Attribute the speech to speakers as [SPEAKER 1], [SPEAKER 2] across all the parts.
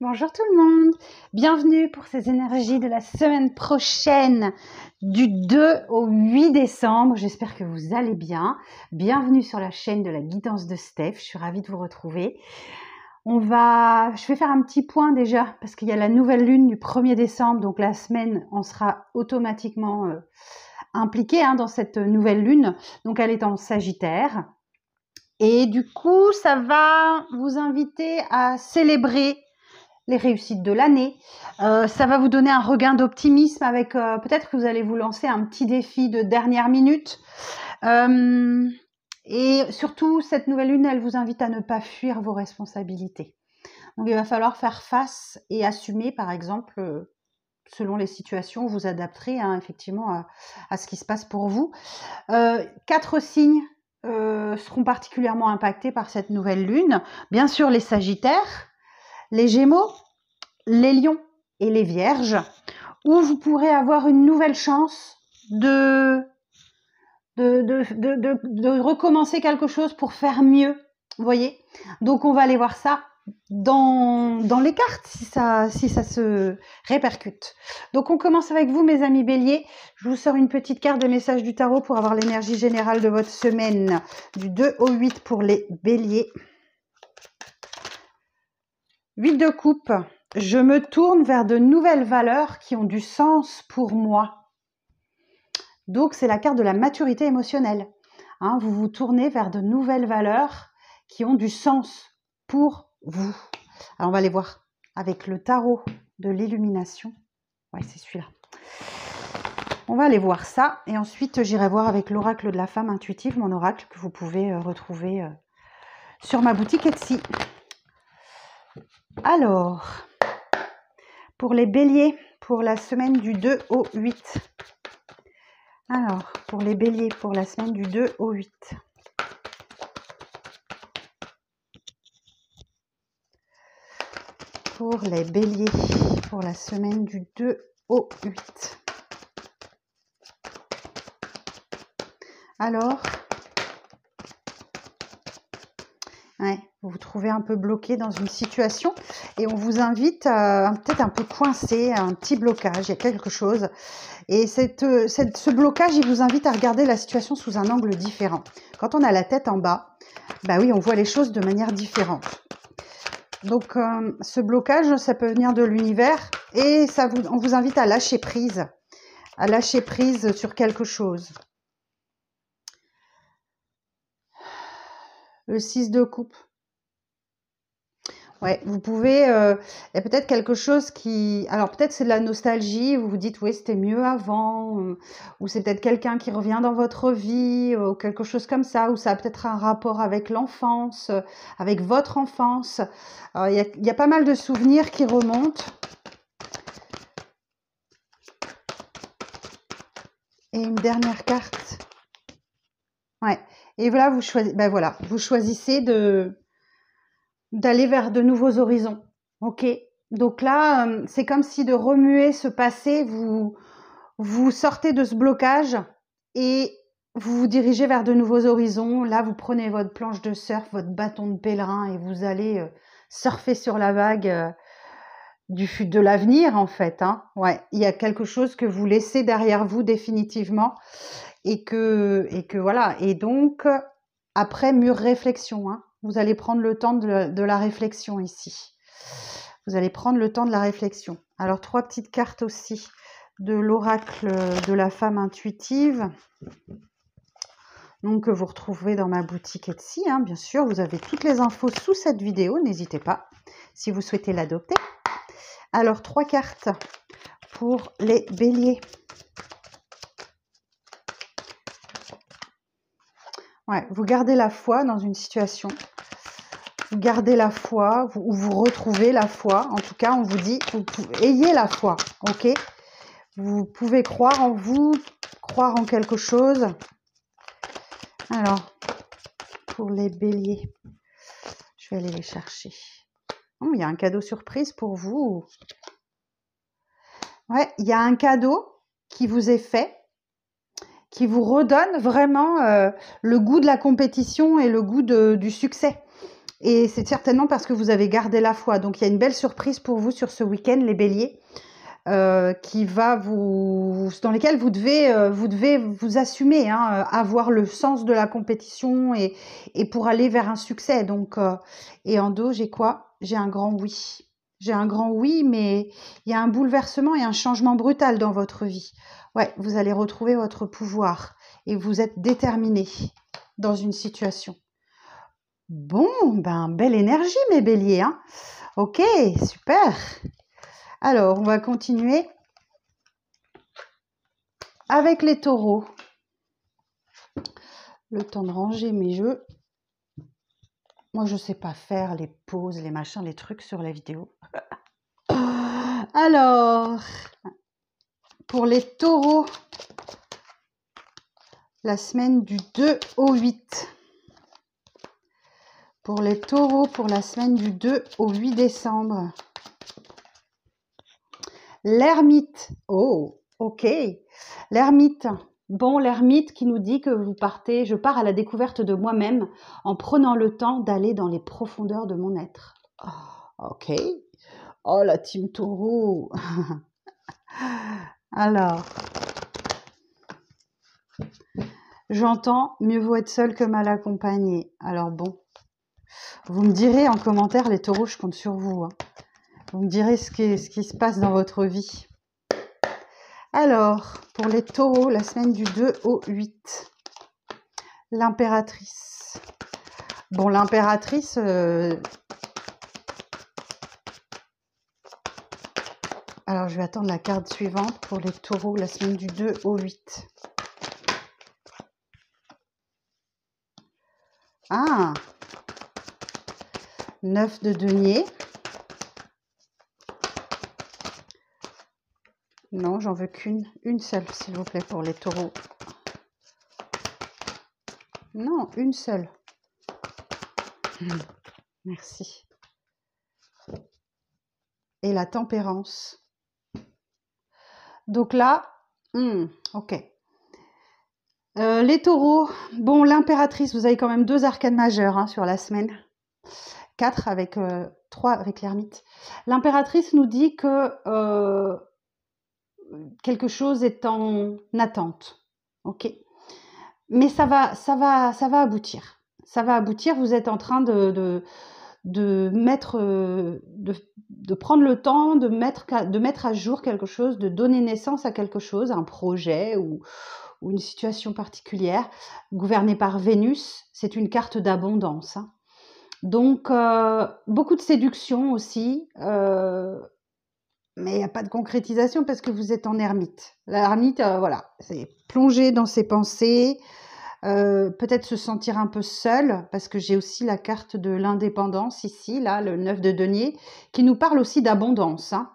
[SPEAKER 1] Bonjour tout le monde, bienvenue pour ces énergies de la semaine prochaine du 2 au 8 décembre. J'espère que vous allez bien. Bienvenue sur la chaîne de la guidance de Steph, je suis ravie de vous retrouver. Je vais faire un petit point déjà parce qu'il y a la nouvelle lune du 1er décembre, donc la semaine on sera automatiquement impliqué dans cette nouvelle lune, donc elle est en Sagittaire. Et du coup, ça va vous inviter à célébrer les réussites de l'année. Ça va vous donner un regain d'optimisme avec peut-être que vous allez vous lancer un petit défi de dernière minute. Et surtout, cette nouvelle lune, elle vous invite à ne pas fuir vos responsabilités. Donc, il va falloir faire face et assumer, par exemple, selon les situations, vous adapterez effectivement à ce qui se passe pour vous. 4 signes seront particulièrement impactés par cette nouvelle lune. Bien sûr, les Sagittaires, les Gémeaux, les Lions et les Vierges, où vous pourrez avoir une nouvelle chance de recommencer quelque chose pour faire mieux, vous voyez. Donc on va aller voir ça dans les cartes si ça se répercute. Donc on commence avec vous mes amis Bélier. Je vous sors une petite carte de message du tarot pour avoir l'énergie générale de votre semaine du 2 au 8 pour les Béliers. 8 de coupe. Je me tourne vers de nouvelles valeurs qui ont du sens pour moi. Donc, c'est la carte de la maturité émotionnelle. Vous vous tournez vers de nouvelles valeurs qui ont du sens pour vous. Alors, on va les voir avec le tarot de l'illumination. Ouais, c'est celui-là. On va aller voir ça. Et ensuite, j'irai voir avec l'oracle de la femme intuitive, mon oracle que vous pouvez retrouver sur ma boutique Etsy. Alors, pour les béliers, pour la semaine du 2 au 8. Alors, pour les béliers, pour la semaine du 2 au 8. Pour les béliers, pour la semaine du 2 au 8. Alors, vous vous trouvez un peu bloqué dans une situation et on vous invite peut-être un peu coincé, un petit blocage, il y a quelque chose. Et ce blocage, il vous invite à regarder la situation sous un angle différent. Quand on a la tête en bas, bah oui, on voit les choses de manière différente. Donc, ce blocage, ça peut venir de l'univers et on vous invite à lâcher prise sur quelque chose. Le 6 de coupe. Ouais, vous pouvez, il y a peut-être quelque chose qui, alors peut-être c'est de la nostalgie, vous vous dites oui c'était mieux avant, ou c'est peut-être quelqu'un qui revient dans votre vie, ou quelque chose comme ça, ou ça a peut-être un rapport avec l'enfance, avec votre enfance. Il y a pas mal de souvenirs qui remontent. Et une dernière carte. Ouais, et voilà, vous choisissez d'aller vers de nouveaux horizons. Ok, donc là, c'est comme si de remuer ce passé, vous sortez de ce blocage et vous vous dirigez vers de nouveaux horizons. Là, vous prenez votre planche de surf, votre bâton de pèlerin et vous allez surfer sur la vague de l'avenir en fait. Ouais, il y a quelque chose que vous laissez derrière vous définitivement et que voilà. Et donc, après mûre réflexion, vous allez prendre le temps de la réflexion ici. Vous allez prendre le temps de la réflexion. Alors, 3 petites cartes aussi de l'oracle de la femme intuitive. Donc, que vous retrouvez dans ma boutique Etsy. Bien sûr, vous avez toutes les infos sous cette vidéo. N'hésitez pas si vous souhaitez l'adopter. Alors, 3 cartes pour les béliers. Ouais, vous gardez la foi dans une situation. Vous gardez la foi, vous retrouvez la foi. En tout cas, on vous dit, ayez la foi, ok? Vous pouvez croire en vous, croire en quelque chose. Alors, pour les béliers, je vais aller les chercher. Oh, il y a un cadeau surprise pour vous. Ouais, il y a un cadeau qui vous est fait, qui vous redonne vraiment le goût de la compétition et le goût du succès. Et c'est certainement parce que vous avez gardé la foi. Donc, il y a une belle surprise pour vous sur ce week-end, les béliers, qui va dans lesquels vous devez vous assumer, hein, avoir le sens de la compétition et pour aller vers un succès. Donc, et en dos, j'ai quoi? J'ai un grand oui. J'ai un grand oui, mais il y a un bouleversement et un changement brutal dans votre vie. Ouais, vous allez retrouver votre pouvoir et vous êtes déterminé dans une situation. Bon, ben, belle énergie, mes béliers, hein. Ok, super. Alors, on va continuer avec les taureaux. Le temps de ranger mes jeux. Moi, je sais pas faire les pauses, les machins, les trucs sur la vidéo. Alors, pour les taureaux, la semaine du 2 au 8. Pour les taureaux, pour la semaine du 2 au 8 décembre. L'ermite. Oh, ok. L'ermite. Bon, l'ermite qui nous dit que je pars à la découverte de moi-même en prenant le temps d'aller dans les profondeurs de mon être. Oh, ok. Oh, la team taureau. Alors, j'entends mieux vaut être seul que mal accompagné. Alors bon, vous me direz en commentaire, les taureaux, je compte sur vous, hein. Vous me direz ce qui se passe dans votre vie. Alors, pour les taureaux, la semaine du 2 au 8. L'impératrice. Bon, l'impératrice... Alors, je vais attendre la carte suivante pour les taureaux, la semaine du 2 au 8. Ah, 9 de denier. Non, j'en veux une seule, s'il vous plaît, pour les taureaux. Non, une seule. Merci. Et la tempérance. Donc là, ok. Les taureaux, bon, l'impératrice, vous avez quand même 2 arcanes majeures, hein, sur la semaine. 4 avec 3 avec l'ermite. L'impératrice nous dit que quelque chose est en attente. Ok. Mais ça va aboutir. Ça va aboutir. Vous êtes en train de prendre le temps de mettre à jour quelque chose, de donner naissance à quelque chose, un projet ou une situation particulière. Gouvernée par Vénus, c'est une carte d'abondance, hein. Donc, beaucoup de séduction aussi, mais il n'y a pas de concrétisation parce que vous êtes en ermite. L'ermite, voilà, c'est plonger dans ses pensées, peut-être se sentir un peu seul, parce que j'ai aussi la carte de l'indépendance ici, là, le 9 de denier, qui nous parle aussi d'abondance, hein,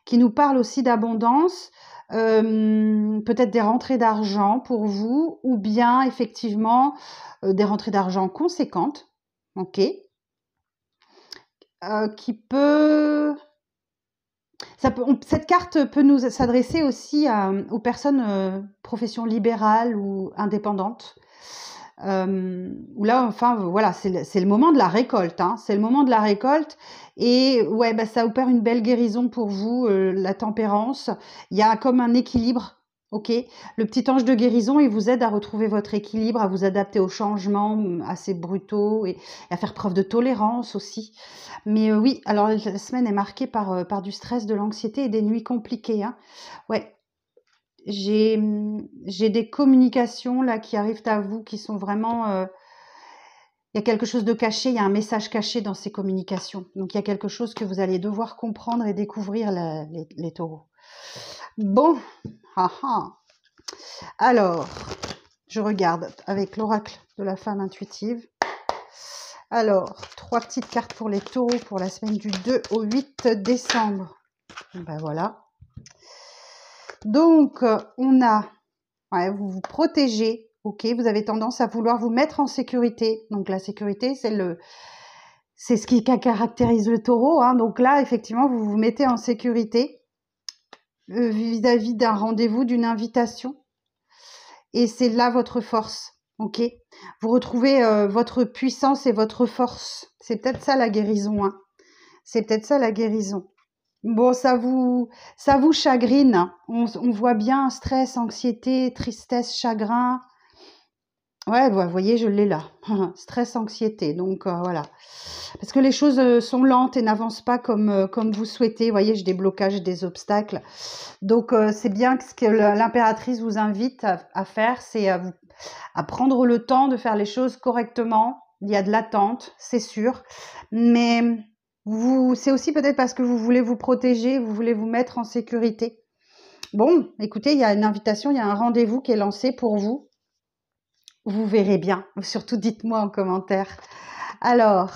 [SPEAKER 1] qui nous parle aussi d'abondance, peut-être des rentrées d'argent pour vous, ou bien effectivement des rentrées d'argent conséquentes, ok, qui peut... Cette carte peut nous s'adresser aussi aux personnes professions libérales ou indépendantes. Où là, enfin, voilà, c'est le moment de la récolte, hein. C'est le moment de la récolte. Et ouais, bah, ça opère une belle guérison pour vous, la tempérance. Il y a comme un équilibre. Ok, le petit ange de guérison, il vous aide à retrouver votre équilibre, à vous adapter aux changements assez brutaux et à faire preuve de tolérance aussi. Mais oui, alors la semaine est marquée par du stress, de l'anxiété et des nuits compliquées, hein. Ouais, j'ai des communications là qui arrivent à vous qui sont vraiment... il y a quelque chose de caché, il y a un message caché dans ces communications. Donc il y a quelque chose que vous allez devoir comprendre et découvrir, les taureaux. Bon, alors, je regarde avec l'oracle de la femme intuitive. Alors, 3 petites cartes pour les taureaux pour la semaine du 2 au 8 décembre. Ben voilà. Donc, on a, ouais, vous vous protégez, ok, vous avez tendance à vouloir vous mettre en sécurité. Donc, la sécurité, c'est ce qui caractérise le taureau, hein. Donc là, effectivement, vous vous mettez en sécurité vis-à-vis d'un rendez-vous, d'une invitation. Et c'est là votre force, ok. Vous retrouvez votre puissance et votre force. C'est peut-être ça la guérison, hein. C'est peut-être ça la guérison. Bon, ça vous chagrine. On voit bien stress, anxiété, tristesse, chagrin. Ouais, vous voyez, je l'ai là. Stress, anxiété. Donc, voilà. Parce que les choses sont lentes et n'avancent pas comme vous souhaitez. Vous voyez, j'ai des blocages, des obstacles. Donc, c'est bien que ce que l'impératrice vous invite à faire, c'est à prendre le temps de faire les choses correctement. Il y a de l'attente, c'est sûr. Mais c'est aussi peut-être parce que vous voulez vous protéger, vous voulez vous mettre en sécurité. Bon, écoutez, il y a une invitation, il y a un rendez-vous qui est lancé pour vous. Vous verrez bien. Surtout, dites-moi en commentaire. Alors,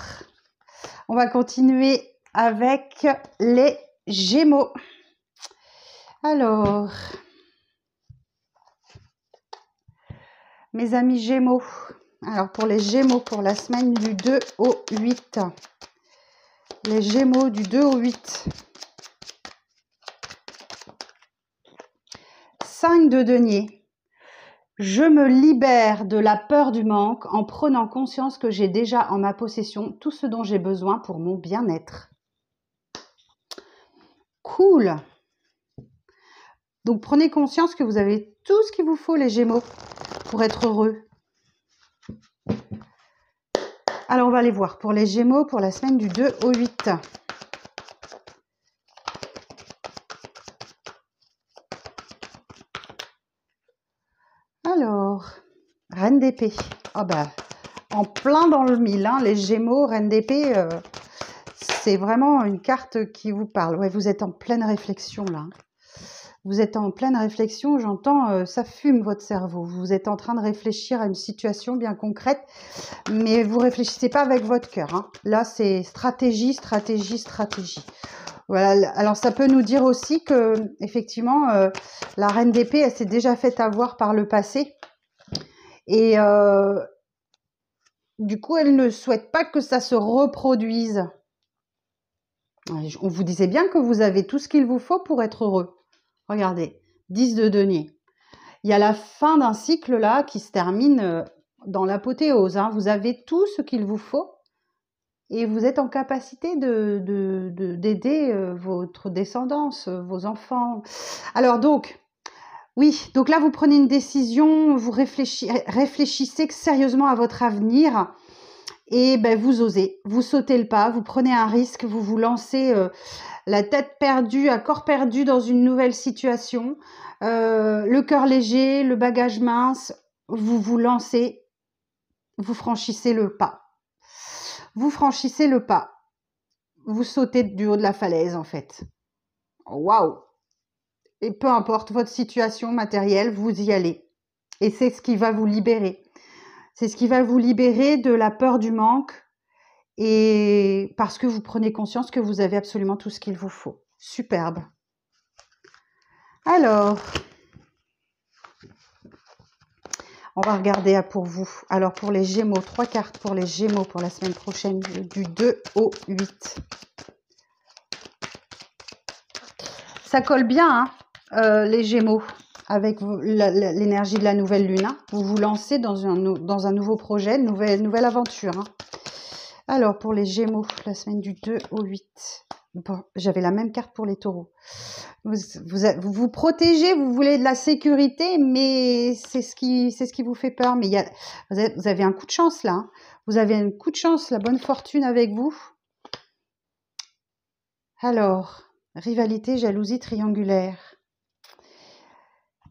[SPEAKER 1] on va continuer avec les Gémeaux. Alors, mes amis Gémeaux. Alors, pour les Gémeaux, pour la semaine du 2 au 8. Les Gémeaux du 2 au 8. 5 de denier. Je me libère de la peur du manque en prenant conscience que j'ai déjà en ma possession tout ce dont j'ai besoin pour mon bien-être. Cool. Donc, prenez conscience que vous avez tout ce qu'il vous faut, les Gémeaux, pour être heureux. Alors, on va aller voir pour les Gémeaux pour la semaine du 2 au 8. Alors, Reine d'épée. Oh bah, en plein dans le mille, hein, les Gémeaux, Reine d'épée, c'est vraiment une carte qui vous parle. Ouais, vous êtes en pleine réflexion là. Vous êtes en pleine réflexion, j'entends, ça fume votre cerveau. Vous êtes en train de réfléchir à une situation bien concrète, mais vous réfléchissez pas avec votre cœur, hein. Là, c'est stratégie, stratégie, stratégie. Voilà. Alors, ça peut nous dire aussi que, effectivement, la Reine d'épée, elle s'est déjà fait avoir par le passé. Et du coup, elle ne souhaite pas que ça se reproduise. On vous disait bien que vous avez tout ce qu'il vous faut pour être heureux. Regardez, 10 de denier. Il y a la fin d'un cycle là qui se termine dans l'apothéose, hein. Vous avez tout ce qu'il vous faut et vous êtes en capacité d'aider votre descendance, vos enfants. Alors donc, oui, donc là vous prenez une décision, vous réfléchissez sérieusement à votre avenir et ben, vous osez, vous sautez le pas, vous prenez un risque, vous vous lancez la tête perdue, à corps perdu dans une nouvelle situation, le cœur léger, le bagage mince, vous vous lancez, vous franchissez le pas. Vous franchissez le pas. Vous sautez du haut de la falaise en fait. Waouh! Et peu importe votre situation matérielle, vous y allez. Et c'est ce qui va vous libérer. C'est ce qui va vous libérer de la peur du manque et parce que vous prenez conscience que vous avez absolument tout ce qu'il vous faut. Superbe. Alors, on va regarder pour vous. Alors, pour les Gémeaux, 3 cartes pour les Gémeaux pour la semaine prochaine du 2 au 8. Ça colle bien, hein, les Gémeaux, avec l'énergie de la nouvelle lune. Hein. Vous vous lancez dans un nouveau projet, une nouvelle aventure. Hein. Alors, pour les Gémeaux, la semaine du 2 au 8. Bon, j'avais la même carte pour les Taureaux. Vous protégez, vous voulez de la sécurité, mais c'est ce qui vous fait peur. Mais vous avez un coup de chance là. Hein. Vous avez un coup de chance, la bonne fortune avec vous. Alors, rivalité, jalousie triangulaire.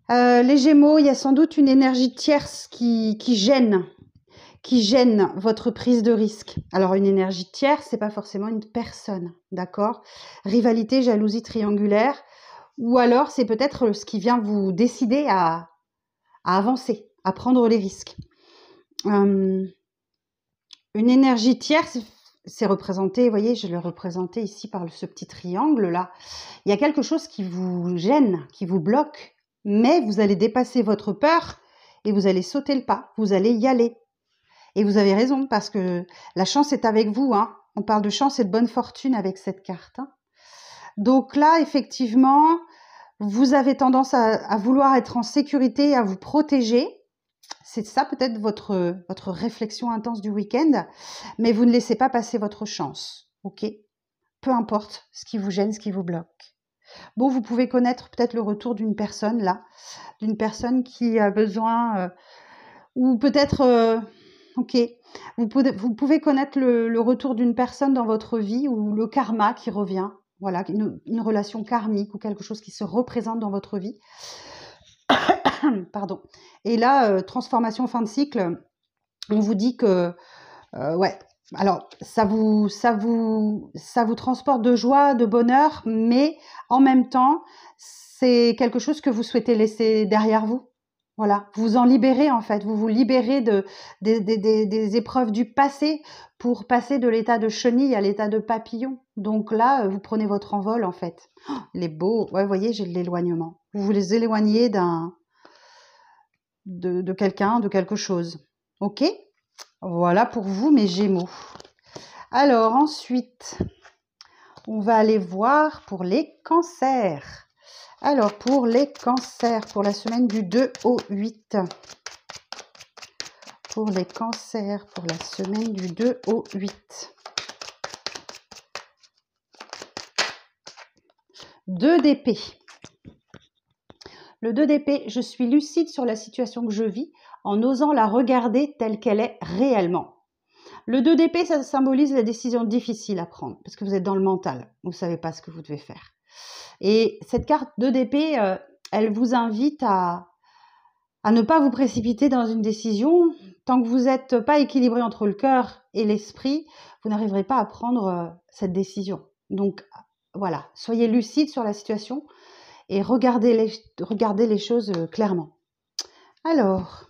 [SPEAKER 1] Les Gémeaux, il y a sans doute une énergie tierce qui gêne votre prise de risque. Alors, une énergie tierce, c'est pas forcément une personne, d'accord? Rivalité, jalousie triangulaire, ou alors c'est peut-être ce qui vient vous décider à avancer, à prendre les risques. Une énergie tierce, c'est représenté, vous voyez, je l'ai représenté ici par ce petit triangle là. Il y a quelque chose qui vous gêne, qui vous bloque, mais vous allez dépasser votre peur et vous allez sauter le pas, vous allez y aller. Et vous avez raison, parce que la chance est avec vous. Hein. On parle de chance et de bonne fortune avec cette carte. Hein. Donc là, effectivement, vous avez tendance à vouloir être en sécurité, à vous protéger. c'est ça peut-être votre réflexion intense du week-end, mais vous ne laissez pas passer votre chance, ok? Peu importe ce qui vous gêne, ce qui vous bloque. Bon, vous pouvez connaître peut-être le retour d'une personne là, d'une personne qui a besoin, ou peut-être, ok, vous pouvez connaître le retour d'une personne dans votre vie ou le karma qui revient, voilà, une relation karmique ou quelque chose qui se représente dans votre vie. Pardon. Et là, transformation fin de cycle, on vous dit que, ouais, alors ça vous transporte de joie, de bonheur, mais en même temps, c'est quelque chose que vous souhaitez laisser derrière vous. Voilà, vous en libérez en fait, vous vous libérez des épreuves du passé pour passer de l'état de chenille à l'état de papillon. Donc là, vous prenez votre envol en fait. Oh, il est beau, ouais, vous voyez, j'ai de l'éloignement. Vous vous les éloignez de quelqu'un, de quelque chose. Ok? Voilà pour vous mes Gémeaux. Alors ensuite, on va aller voir pour les cancers. Alors pour les cancers, pour la semaine du 2 au 8. Pour les cancers, pour la semaine du 2 au 8. 2 d'épée. Le 2 d'épée, je suis lucide sur la situation que je vis en osant la regarder telle qu'elle est réellement. Le 2 d'épée, ça symbolise la décision difficile à prendre parce que vous êtes dans le mental, vous ne savez pas ce que vous devez faire. Et cette carte 2 d'épée, elle vous invite à ne pas vous précipiter dans une décision. Tant que vous n'êtes pas équilibré entre le cœur et l'esprit, vous n'arriverez pas à prendre cette décision. Donc voilà, soyez lucide sur la situation et regardez les choses clairement. Alors,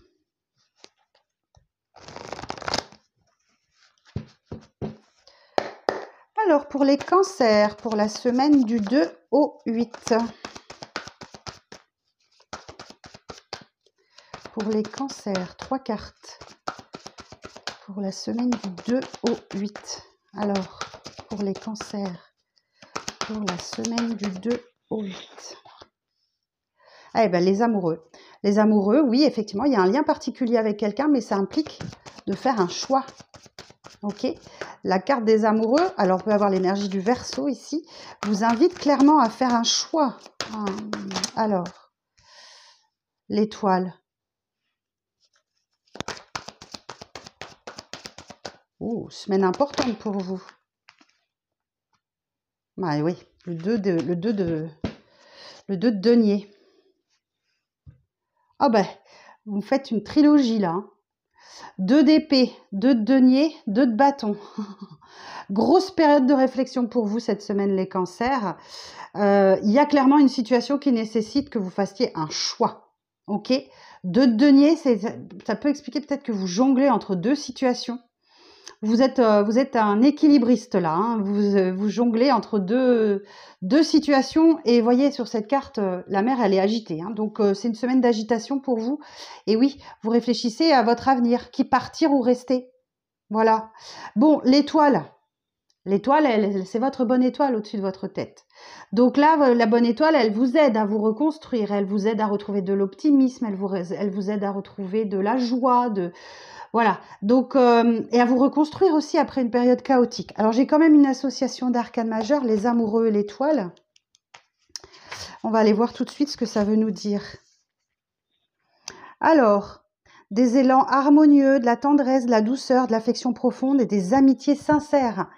[SPEAKER 1] pour les cancers, pour la semaine du 2 au 8. Pour les cancers, 3 cartes. Pour la semaine du 2 au 8. Alors, pour les cancers, pour la semaine du 2 au 8. Eh bien, les amoureux. Les amoureux, oui, effectivement, il y a un lien particulier avec quelqu'un, mais ça implique de faire un choix. Ok, la carte des amoureux, alors on peut avoir l'énergie du Verseau ici, vous invite clairement à faire un choix. Alors, l'étoile. Oh, semaine importante pour vous. Ah oui, le 2 de denier. Ah ben, vous faites une trilogie là. 2 d'épée, 2 de denier, 2 de bâton. Grosse période de réflexion pour vous cette semaine, les cancers. Il y a clairement une situation qui nécessite que vous fassiez un choix. Ok, 2 de denier, ça peut expliquer peut-être que vous jonglez entre deux situations. Vous êtes un équilibriste là, hein. Vous jonglez entre deux situations et voyez sur cette carte, la mer elle est agitée, hein. Donc c'est une semaine d'agitation pour vous. Et oui, vous réfléchissez à votre avenir, qui partir ou rester. Voilà. Bon, l'étoile, c'est votre bonne étoile au-dessus de votre tête. Donc là, la bonne étoile, elle vous aide à vous reconstruire, elle vous aide à retrouver de l'optimisme, elle vous aide à retrouver de la joie, voilà, donc, et à vous reconstruire aussi après une période chaotique. Alors, j'ai quand même une association d'arcanes majeures, les amoureux et l'étoile. On va aller voir tout de suite ce que ça veut nous dire. Alors, des élans harmonieux, de la tendresse, de la douceur, de l'affection profonde et des amitiés sincères.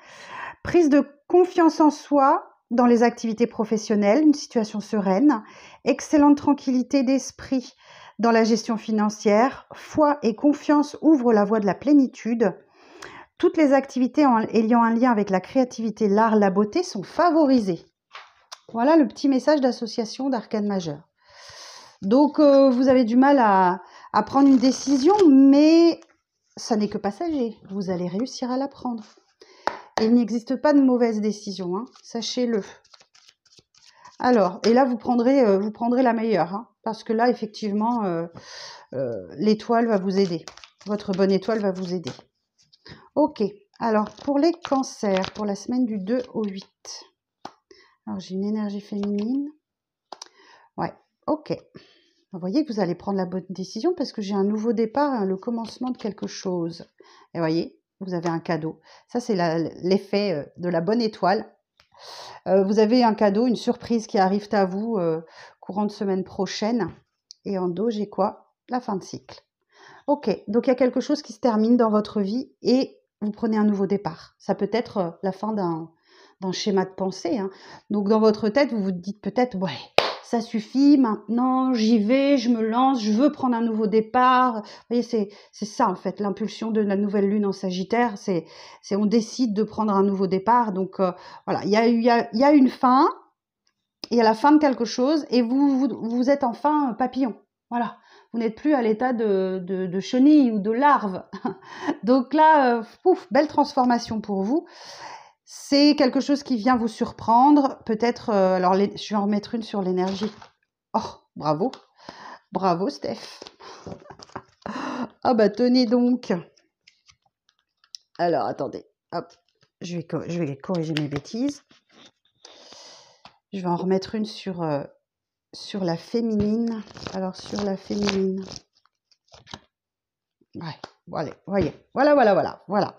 [SPEAKER 1] Prise de confiance en soi dans les activités professionnelles, une situation sereine, excellente tranquillité d'esprit dans la gestion financière, foi et confiance ouvrent la voie de la plénitude. Toutes les activités ayant un lien avec la créativité, l'art, la beauté sont favorisées. Voilà le petit message d'association d'arcanes majeures. Donc, vous avez du mal à prendre une décision, mais ça n'est que passager. Vous allez réussir à la prendre. Et il n'existe pas de mauvaise décision, hein, sachez-le. Alors, et là, vous prendrez la meilleure, hein, parce que là, effectivement, l'étoile va vous aider. Votre bonne étoile va vous aider. Ok, alors pour les cancers, pour la semaine du 2 au 8. Alors, j'ai une énergie féminine. Ouais, ok. Vous voyez que vous allez prendre la bonne décision parce que j'ai un nouveau départ, hein, le commencement de quelque chose. Et vous voyez, vous avez un cadeau. Ça, c'est l'effet de la bonne étoile. Vous avez un cadeau, une surprise qui arrive à vous courant de semaine prochaine. Et en dos, j'ai quoi? La fin de cycle. Ok, donc il y a quelque chose qui se termine dans votre vie et vous prenez un nouveau départ. Ça peut être la fin d'un schéma de pensée, hein. Donc dans votre tête, vous vous dites peut-être, ouais, ça suffit, maintenant j'y vais, je me lance, je veux prendre un nouveau départ. Vous voyez, c'est ça en fait, l'impulsion de la nouvelle lune en Sagittaire, c'est on décide de prendre un nouveau départ. Donc voilà, il y a une fin, il y a la fin de quelque chose et vous êtes enfin papillon. Voilà, vous n'êtes plus à l'état de chenille ou de larve. Donc là, pouf, belle transformation pour vous. C'est quelque chose qui vient vous surprendre. Peut-être, alors je vais en remettre une sur l'énergie. Oh, bravo. Bravo, Steph. Ah bah tenez donc. Alors, attendez. Hop, je vais corriger mes bêtises. Je vais en remettre une sur la féminine. Alors, sur la féminine. Ouais, voilà, voyez. Voilà.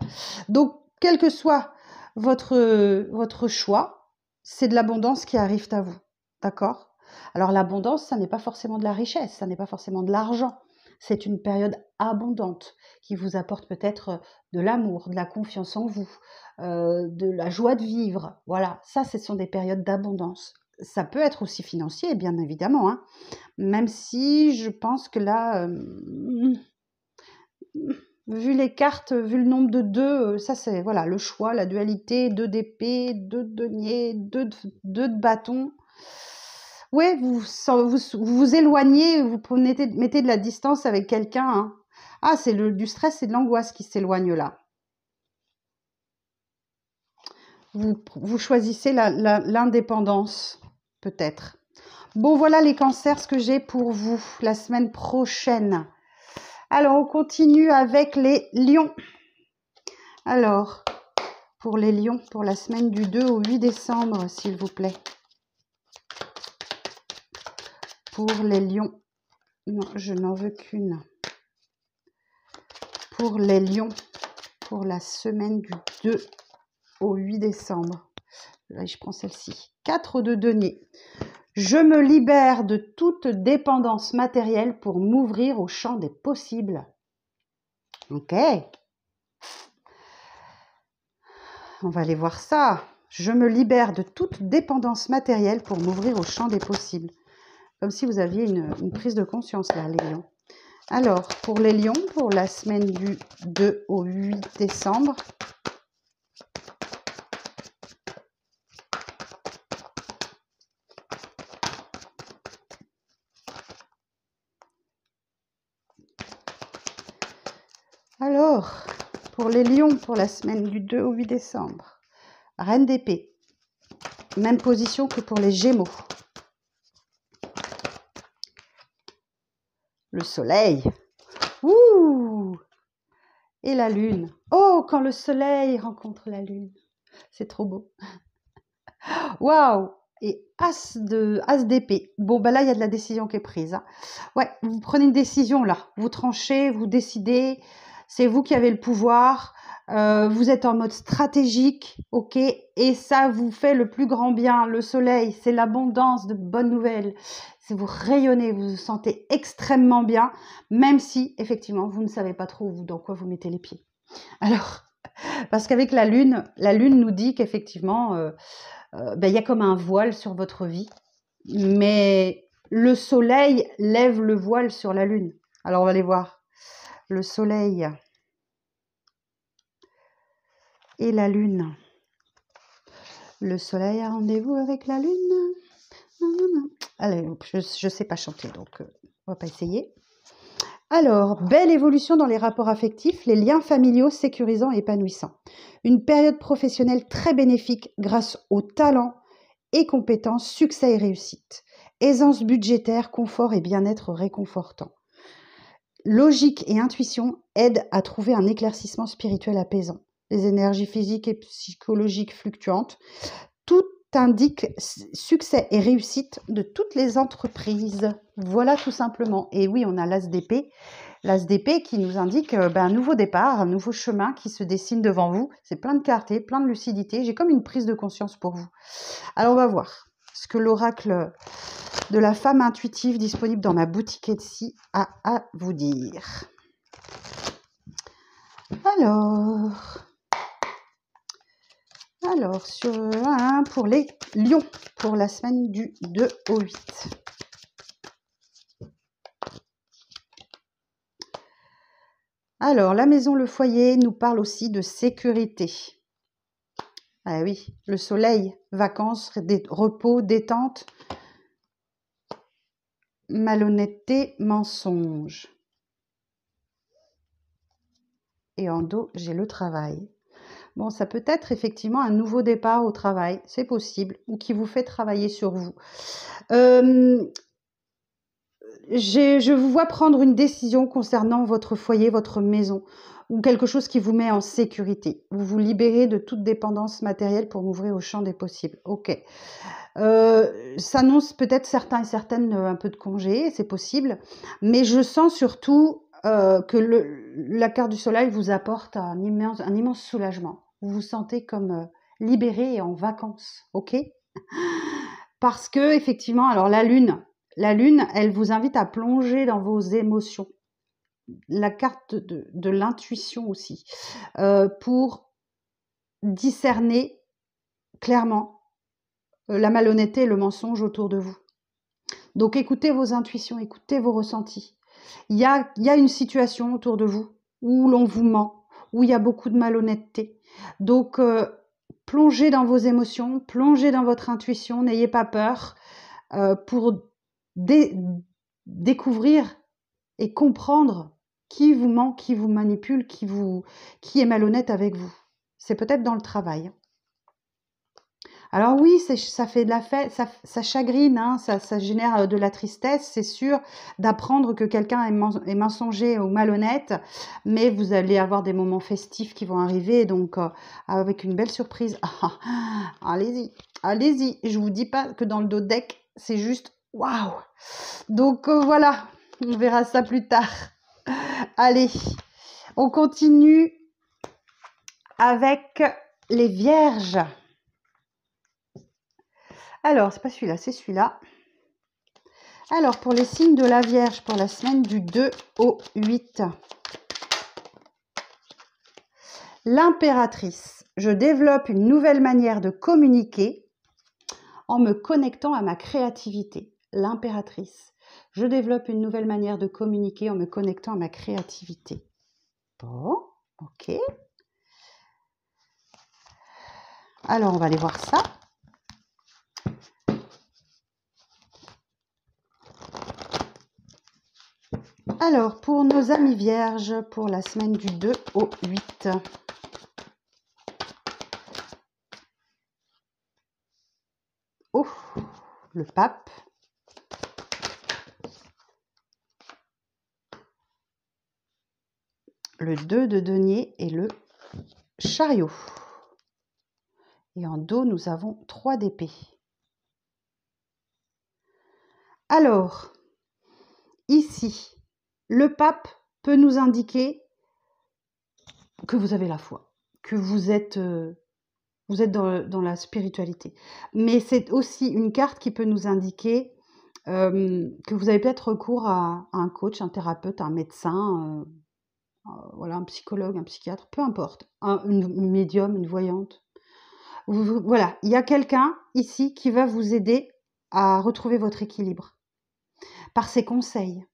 [SPEAKER 1] Donc, quel que soit votre choix, c'est de l'abondance qui arrive à vous. D'accord? Alors, l'abondance, ça n'est pas forcément de la richesse, ça n'est pas forcément de l'argent. C'est une période abondante qui vous apporte peut-être de l'amour, de la confiance en vous, de la joie de vivre. Voilà, ça, ce sont des périodes d'abondance. Ça peut être aussi financier, bien évidemment, hein. Même si je pense que là, vu les cartes, vu le nombre de 2, ça c'est voilà, le choix, la dualité, 2 d'épée, 2 de denier, 2 de bâton. Ouais, vous éloignez, vous mettez de la distance avec quelqu'un, hein. Ah, c'est du stress et de l'angoisse qui s'éloignent là. Vous choisissez l'indépendance, peut-être. Bon, voilà les cancers, ce que j'ai pour vous la semaine prochaine. Alors, on continue avec les lions. Alors, pour les lions, pour la semaine du 2 au 8 décembre, s'il vous plaît. Pour les lions. Non, je n'en veux qu'une. Pour les lions, pour la semaine du 2 au 8 décembre. Là, je prends celle-ci. 4 de denier. Je me libère de toute dépendance matérielle pour m'ouvrir au champ des possibles. Ok. On va aller voir ça. Je me libère de toute dépendance matérielle pour m'ouvrir au champ des possibles. Comme si vous aviez une prise de conscience là, les lions. Alors, pour les lions, pour la semaine du 2 au 8 décembre. Alors, pour les lions, pour la semaine du 2 au 8 décembre. Reine d'épée. Même position que pour les gémeaux. Le soleil. Ouh! Et la lune. Oh, quand le soleil rencontre la lune. C'est trop beau. Waouh! Et as d'épée. Bon, bah là, il y a de la décision qui est prise, hein. Ouais, vous prenez une décision là. Vous tranchez, vous décidez. C'est vous qui avez le pouvoir. Vous êtes en mode stratégique, ok? Et ça vous fait le plus grand bien. Le soleil, c'est l'abondance de bonnes nouvelles. Si vous rayonnez, vous vous sentez extrêmement bien, même si, effectivement, vous ne savez pas trop dans quoi vous mettez les pieds. Alors, parce qu'avec la lune nous dit qu'effectivement, il y a comme un voile sur votre vie, mais le soleil lève le voile sur la lune. Alors, on va aller voir. Le soleil et la lune. Le soleil a rendez-vous avec la lune. Allez, je ne sais pas chanter, donc on va pas essayer. Alors, belle évolution dans les rapports affectifs, les liens familiaux sécurisants et épanouissants. Une période professionnelle très bénéfique grâce au talent et compétences, succès et réussite. Aisance budgétaire, confort et bien-être réconfortant. Logique et intuition aident à trouver un éclaircissement spirituel apaisant. Les énergies physiques et psychologiques fluctuantes. Tout indique succès et réussite de toutes les entreprises. Voilà tout simplement. Et oui, on a l'as d'épée. L'as d'épée qui nous indique un nouveau départ, un nouveau chemin qui se dessine devant vous. C'est plein de clarté, plein de lucidité. J'ai comme une prise de conscience pour vous. Alors, on va voir ce que l'oracle de la femme intuitive disponible dans ma boutique Etsy a à vous dire. Alors pour les lions, pour la semaine du 2 au 8. Alors, la maison, le foyer nous parle aussi de sécurité. Ah oui, le soleil, vacances, repos, détente, malhonnêteté, mensonge. Et en dos, j'ai le travail. Bon, ça peut être effectivement un nouveau départ au travail, c'est possible, ou qui vous fait travailler sur vous. Je vous vois prendre une décision concernant votre foyer, votre maison, ou quelque chose qui vous met en sécurité. Vous vous libérez de toute dépendance matérielle pour m'ouvrir au champ des possibles. Ok. S'annonce peut-être certains et certaines un peu de congé, c'est possible, mais je sens surtout que la carte du soleil vous apporte un immense soulagement. Vous vous sentez comme libéré et en vacances, ok? Parce que effectivement, alors la lune, elle vous invite à plonger dans vos émotions. La carte de l'intuition aussi, pour discerner clairement la malhonnêteté et le mensonge autour de vous. Donc écoutez vos intuitions, écoutez vos ressentis. Il y a une situation autour de vous où l'on vous ment, où il y a beaucoup de malhonnêteté. Donc plongez dans vos émotions, plongez dans votre intuition, n'ayez pas peur pour découvrir et comprendre qui vous ment, qui vous manipule, qui est malhonnête avec vous. C'est peut-être dans le travail. Alors oui, ça fait de la fête, ça chagrine, hein, ça génère de la tristesse, c'est sûr, d'apprendre que quelqu'un est mensonger ou malhonnête, mais vous allez avoir des moments festifs qui vont arriver, donc avec une belle surprise. Allez-y, allez-y. Je vous dis pas que dans le dos deck, c'est juste waouh. Donc voilà, on verra ça plus tard. Allez, on continue avec les vierges. Alors, c'est pas celui-là, c'est celui-là. Alors, pour les signes de la Vierge, pour la semaine du 2 au 8. L'impératrice. Je développe une nouvelle manière de communiquer en me connectant à ma créativité. L'impératrice. Je développe une nouvelle manière de communiquer en me connectant à ma créativité. Bon, ok. Alors, on va aller voir ça. Alors, pour nos amis vierges, pour la semaine du 2 au 8. Oh, le pape. Le 2 de denier et le chariot. Et en dos, nous avons 3 d'épée. Alors, ici, le pape peut nous indiquer que vous avez la foi, que vous êtes dans la spiritualité. Mais c'est aussi une carte qui peut nous indiquer que vous avez peut-être recours à un coach, un thérapeute, un médecin, voilà, un psychologue, un psychiatre, peu importe, une médium, une voyante. Voilà, il y a quelqu'un ici qui va vous aider à retrouver votre équilibre par ses conseils.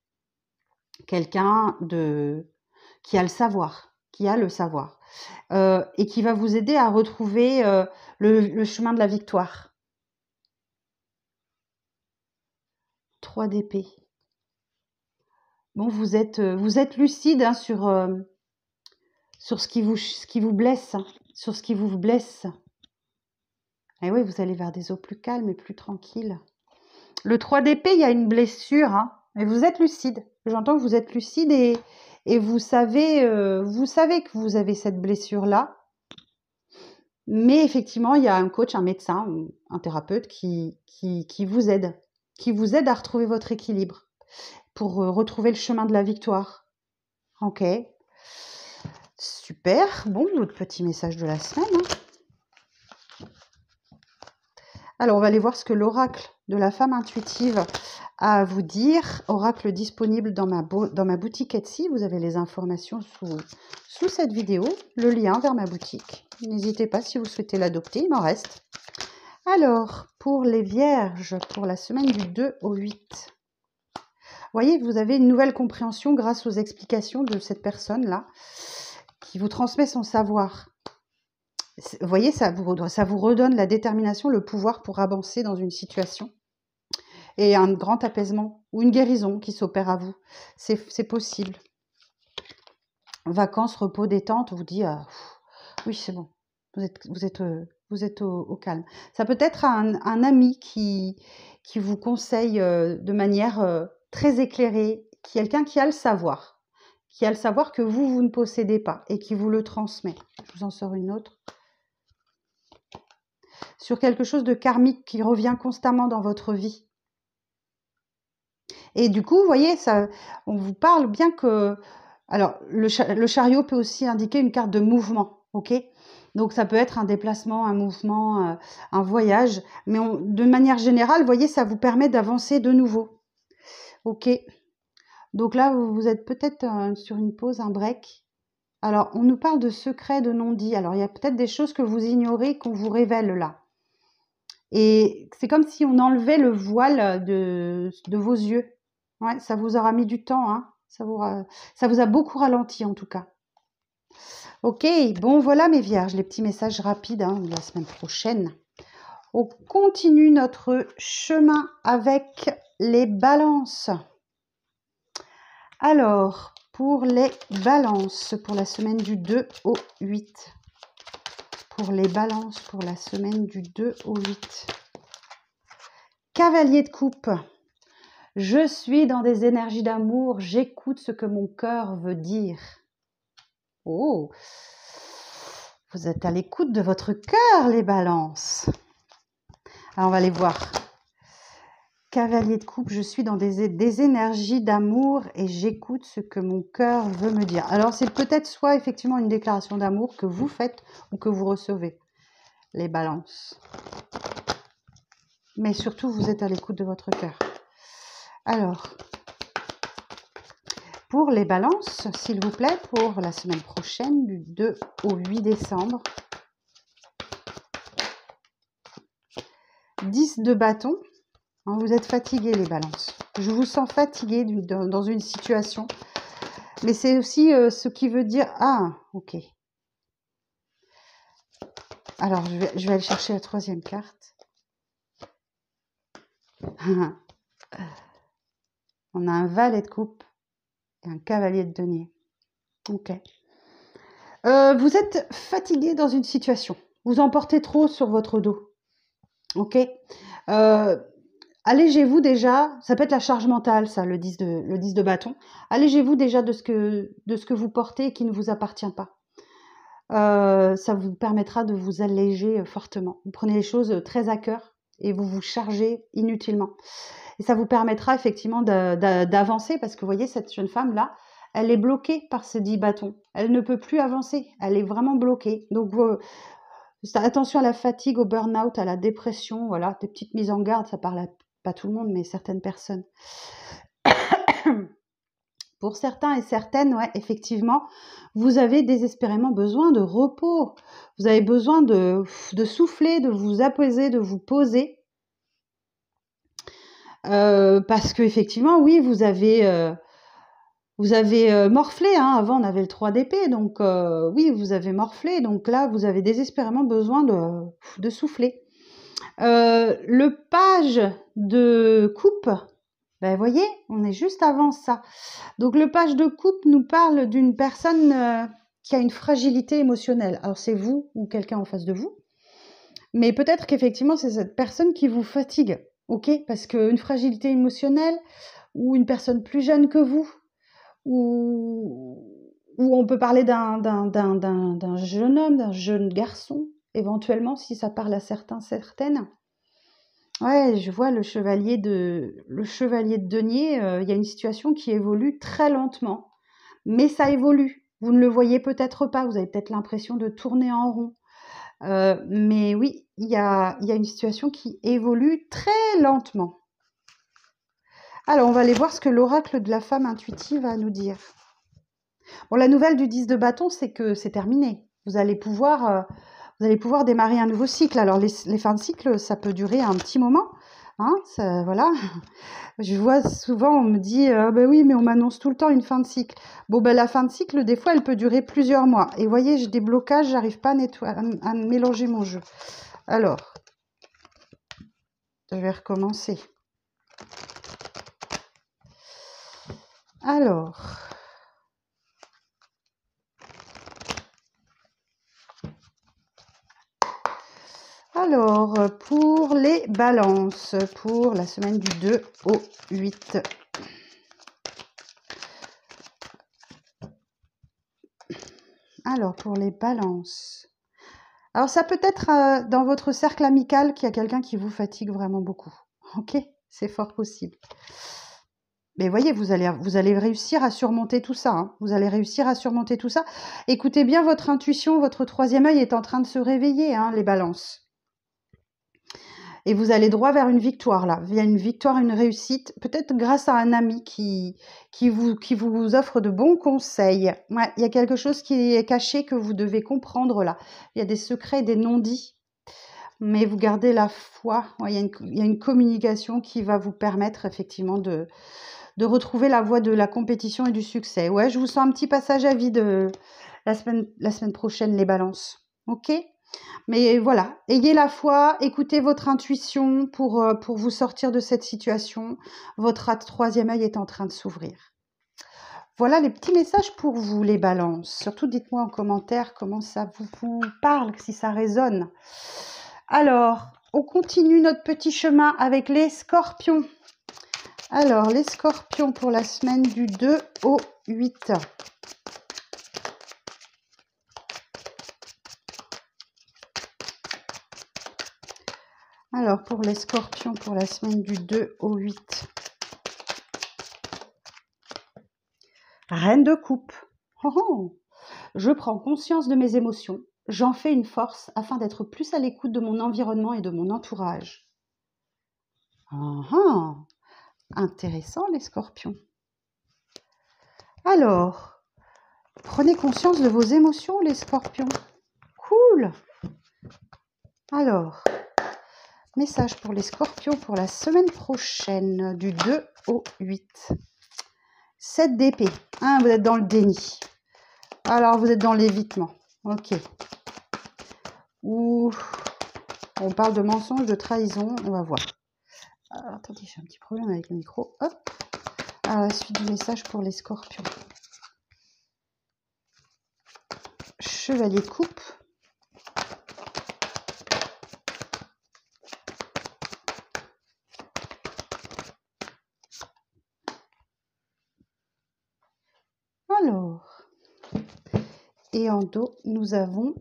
[SPEAKER 1] Quelqu'un qui a le savoir, et qui va vous aider à retrouver le chemin de la victoire. 3 d'épée. Bon, vous êtes lucide hein, sur ce qui vous blesse, sur ce qui vous blesse. Et oui, vous allez vers des eaux plus calmes et plus tranquilles. Le 3 d'épée, il y a une blessure, hein, mais vous êtes lucide. J'entends que vous êtes lucide et vous savez que vous avez cette blessure-là. Mais effectivement, il y a un coach, un médecin ou un thérapeute qui vous aide à retrouver votre équilibre pour retrouver le chemin de la victoire. Ok, super. Bon, notre petit message de la semaine. Alors, on va aller voir ce que l'oracle de la femme intuitive a à vous dire. Oracle disponible dans ma boutique Etsy. Vous avez les informations sous cette vidéo, le lien vers ma boutique. N'hésitez pas si vous souhaitez l'adopter, il m'en reste. Alors, pour les vierges, pour la semaine du 2 au 8. Vous voyez, vous avez une nouvelle compréhension grâce aux explications de cette personne-là qui vous transmet son savoir. Vous voyez, ça vous redonne la détermination, le pouvoir pour avancer dans une situation. Et un grand apaisement ou une guérison qui s'opère à vous. C'est possible. Vacances, repos, détente, on vous dit oui, c'est bon. Vous êtes au calme. Ça peut être un ami qui vous conseille de manière très éclairée, quelqu'un qui a le savoir. Qui a le savoir que vous ne possédez pas et qui vous le transmet. Je vous en sors une autre. Sur quelque chose de karmique qui revient constamment dans votre vie. Et du coup, vous voyez, ça, on vous parle bien que... Alors, le chariot peut aussi indiquer une carte de mouvement, ok? Donc, ça peut être un déplacement, un mouvement, un voyage. Mais de manière générale, vous voyez, ça vous permet d'avancer de nouveau. Ok? Donc là, vous êtes peut-être sur une pause, un break. Alors, on nous parle de secrets, de non-dits. Alors, il y a peut-être des choses que vous ignorez, qu'on vous révèle là. Et c'est comme si on enlevait le voile de vos yeux. Ouais, ça vous aura mis du temps, hein. Ça vous a beaucoup ralenti en tout cas. Ok, bon voilà mes vierges, les petits messages rapides de la semaine prochaine. On continue notre chemin avec les balances. Alors, pour les balances, pour la semaine du 2 au 8. Pour les balances, pour la semaine du 2 au 8. Cavalier de coupe. Je suis dans des énergies d'amour, j'écoute ce que mon cœur veut dire. Oh, vous êtes à l'écoute de votre cœur, les balances. Alors, on va aller voir. Cavalier de coupe, je suis dans des énergies d'amour et j'écoute ce que mon cœur veut me dire. Alors, c'est peut-être soit effectivement une déclaration d'amour que vous faites ou que vous recevez, les balances. Mais surtout, vous êtes à l'écoute de votre cœur. Alors, pour les balances, s'il vous plaît, pour la semaine prochaine, du 2 au 8 décembre. 10 de bâton. Vous êtes fatigués, les balances. Je vous sens fatigués dans une situation. Mais c'est aussi ce qui veut dire... Ah, ok. Alors, je vais aller chercher la troisième carte. On a un valet de coupe et un cavalier de denier. Ok. Vous êtes fatigué dans une situation. Vous en portez trop sur votre dos. Ok. Allégez-vous déjà. Ça peut être la charge mentale, ça, le 10 de bâton. Allégez-vous déjà de ce que vous portez et qui ne vous appartient pas. Ça vous permettra de vous alléger fortement. Vous prenez les choses très à cœur et vous vous chargez inutilement. Et ça vous permettra effectivement d'avancer parce que vous voyez, cette jeune femme-là, elle est bloquée par ces 10 bâtons. Elle ne peut plus avancer. Elle est vraiment bloquée. Donc, attention à la fatigue, au burn-out, à la dépression. Voilà, des petites mises en garde. Ça parle à pas tout le monde, mais certaines personnes. Pour certains et certaines, ouais, effectivement, vous avez désespérément besoin de repos. Vous avez besoin de souffler, de vous apaiser, de vous poser. Parce que effectivement, oui, vous avez morflé. Avant, on avait le 3 d'épée. Donc, oui, vous avez morflé. Donc là, vous avez désespérément besoin de souffler. Le page de coupe... Ben, voyez, on est juste avant ça. Donc, le page de coupe nous parle d'une personne qui a une fragilité émotionnelle. Alors, c'est vous ou quelqu'un en face de vous. Mais peut-être qu'effectivement, c'est cette personne qui vous fatigue. Ok? Parce qu'une fragilité émotionnelle ou une personne plus jeune que vous, ou on peut parler d'un jeune homme, d'un jeune garçon, éventuellement, si ça parle à certains, certaines. Ouais, je vois le chevalier de denier, il y a une situation qui évolue très lentement, mais ça évolue. Vous ne le voyez peut-être pas, vous avez peut-être l'impression de tourner en rond. Mais oui, il y a une situation qui évolue très lentement. Alors, on va aller voir ce que l'oracle de la femme intuitive a à nous dire. Bon, la nouvelle du 10 de bâton, c'est que c'est terminé. Vous allez pouvoir démarrer un nouveau cycle. Alors, les fins de cycle, ça peut durer un petit moment. Hein, voilà. Je vois souvent, on me dit ben oui, mais on m'annonce tout le temps une fin de cycle. Bon, ben la fin de cycle, des fois, elle peut durer plusieurs mois. Et vous voyez, j'ai des blocages, j'arrive pas à mélanger mon jeu. Alors, je vais recommencer. Alors, pour les balances, pour la semaine du 2 au 8. Alors, pour les balances. Alors, ça peut être dans votre cercle amical qu'il y a quelqu'un qui vous fatigue vraiment beaucoup. Ok, c'est fort possible. Mais voyez, vous allez réussir à surmonter tout ça. Hein. Vous allez réussir à surmonter tout ça. Écoutez bien votre intuition, votre troisième œil est en train de se réveiller, hein, les balances. Et vous allez droit vers une victoire, là. Il y a une victoire, une réussite, peut-être grâce à un ami qui vous offre de bons conseils. Ouais, il y a quelque chose qui est caché que vous devez comprendre, là. Il y a des secrets, des non-dits. Mais vous gardez la foi. Ouais, il y a une communication qui va vous permettre, effectivement, de retrouver la voie de la compétition et du succès. Ouais, je vous sens un petit passage à vide la semaine prochaine, les balances. Ok ? Mais voilà, ayez la foi, écoutez votre intuition pour vous sortir de cette situation. Votre troisième œil est en train de s'ouvrir. Voilà les petits messages pour vous, les balances. Surtout, dites-moi en commentaire comment ça vous parle, si ça résonne. Alors, on continue notre petit chemin avec les scorpions. Alors, les scorpions pour la semaine du 2 au 8. Alors, pour les scorpions, pour la semaine du 2 au 8. Reine de coupe. Oh oh. Je prends conscience de mes émotions. J'en fais une force afin d'être plus à l'écoute de mon environnement et de mon entourage. Oh, intéressant, les scorpions. Alors, prenez conscience de vos émotions, les scorpions. Cool. Alors, message pour les scorpions pour la semaine prochaine, du 2 au 8. 7 d'épée. Hein, vous êtes dans le déni. Alors, vous êtes dans l'évitement. Ok. Ou on parle de mensonge, de trahison. On va voir. Alors, attendez, j'ai un petit problème avec le micro. Hop. À la suite du message pour les scorpions. Chevalier de coupe. Alors, et en dos, nous avons,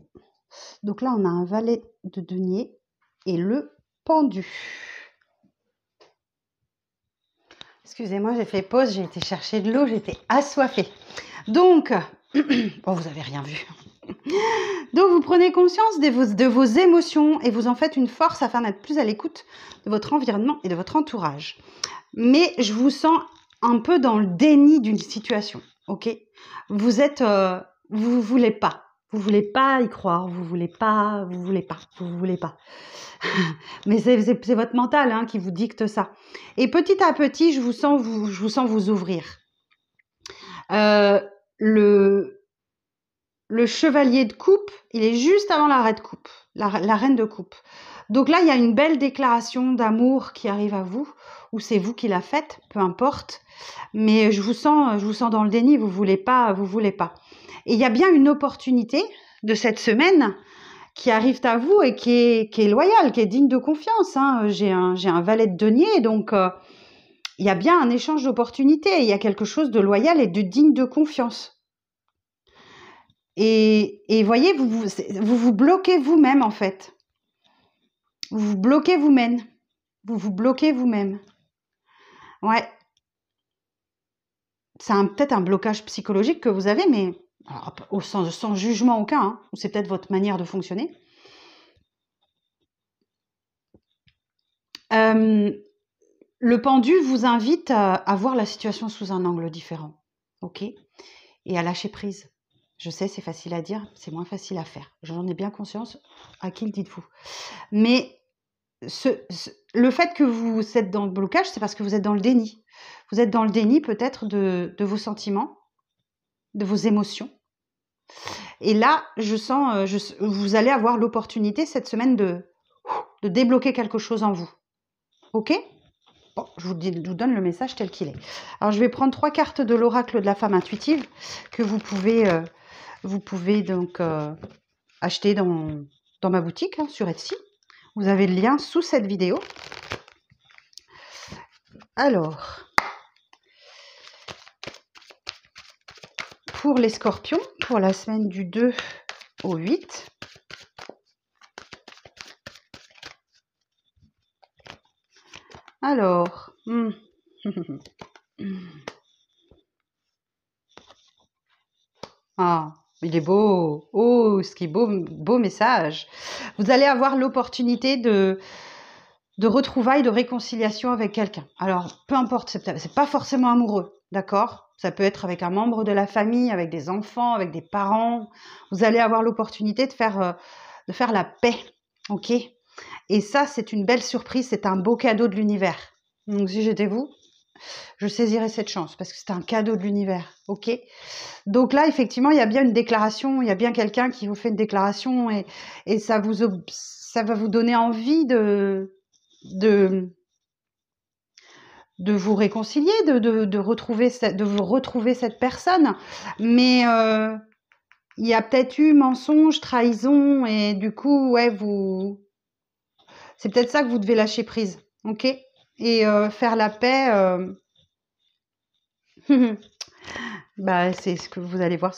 [SPEAKER 1] donc là, on a un valet de denier et le pendu. Excusez-moi, j'ai fait pause, j'ai été chercher de l'eau, j'étais assoiffée. Donc, bon, vous avez rien vu. Donc, vous prenez conscience de vos émotions et vous en faites une force afin d'être plus à l'écoute de votre environnement et de votre entourage. Mais je vous sens un peu dans le déni d'une situation, ok ? Vous êtes, vous voulez pas y croire, vous voulez pas. Mais c'est votre mental hein, qui vous dicte ça. Et petit à petit, je vous sens vous ouvrir. Le chevalier de coupe, il est juste avant la reine de coupe, la reine de coupe. Donc là, il y a une belle déclaration d'amour qui arrive à vous, ou c'est vous qui la faites, peu importe. Mais je vous sens dans le déni, vous voulez pas. Et il y a bien une opportunité de cette semaine qui arrive à vous et qui est loyale, qui est digne de confiance. Hein. J'ai un valet de denier, donc il y a bien un échange d'opportunités. Il y a quelque chose de loyal et de digne de confiance. Et voyez, vous bloquez vous-même, en fait. Vous vous bloquez vous-même. Vous vous bloquez vous-même. Ouais. C'est peut-être un blocage psychologique que vous avez, mais alors, sans jugement aucun, hein, ou c'est peut-être votre manière de fonctionner. Le pendu vous invite à voir la situation sous un angle différent, ok? Et à lâcher prise. Je sais, c'est facile à dire, c'est moins facile à faire. J'en ai bien conscience. À qui le dites-vous? Mais le fait que vous êtes dans le blocage, c'est parce que vous êtes dans le déni. Vous êtes dans le déni peut-être de vos sentiments, de vos émotions. Et là, je sens, vous allez avoir l'opportunité cette semaine de débloquer quelque chose en vous. Ok? Bon, je vous donne le message tel qu'il est. Alors, je vais prendre 3 cartes de l'oracle de la femme intuitive que vous pouvez donc acheter dans ma boutique, hein, sur Etsy. Vous avez le lien sous cette vidéo. Alors, pour les scorpions, pour la semaine du 2 au 8, alors, ah, il est beau. Oh, ce qui est beau message. Vous allez avoir l'opportunité de retrouvailles, de réconciliation avec quelqu'un. Alors, peu importe, c'est pas forcément amoureux, d'accord? Ça peut être avec un membre de la famille, avec des enfants, avec des parents. Vous allez avoir l'opportunité de faire la paix, ok? Et ça, c'est une belle surprise, c'est un beau cadeau de l'univers. Donc, si j'étais vous, je saisirais cette chance parce que c'est un cadeau de l'univers, ok? Donc là, effectivement, il y a bien une déclaration, il y a bien quelqu'un qui vous fait une déclaration et ça va vous donner envie de vous réconcilier, de vous retrouver cette personne. Mais il y a peut-être eu mensonge, trahison et du coup, ouais, c'est peut-être ça que vous devez lâcher prise, ok? Et faire la paix. Bah, c'est ce que vous allez voir,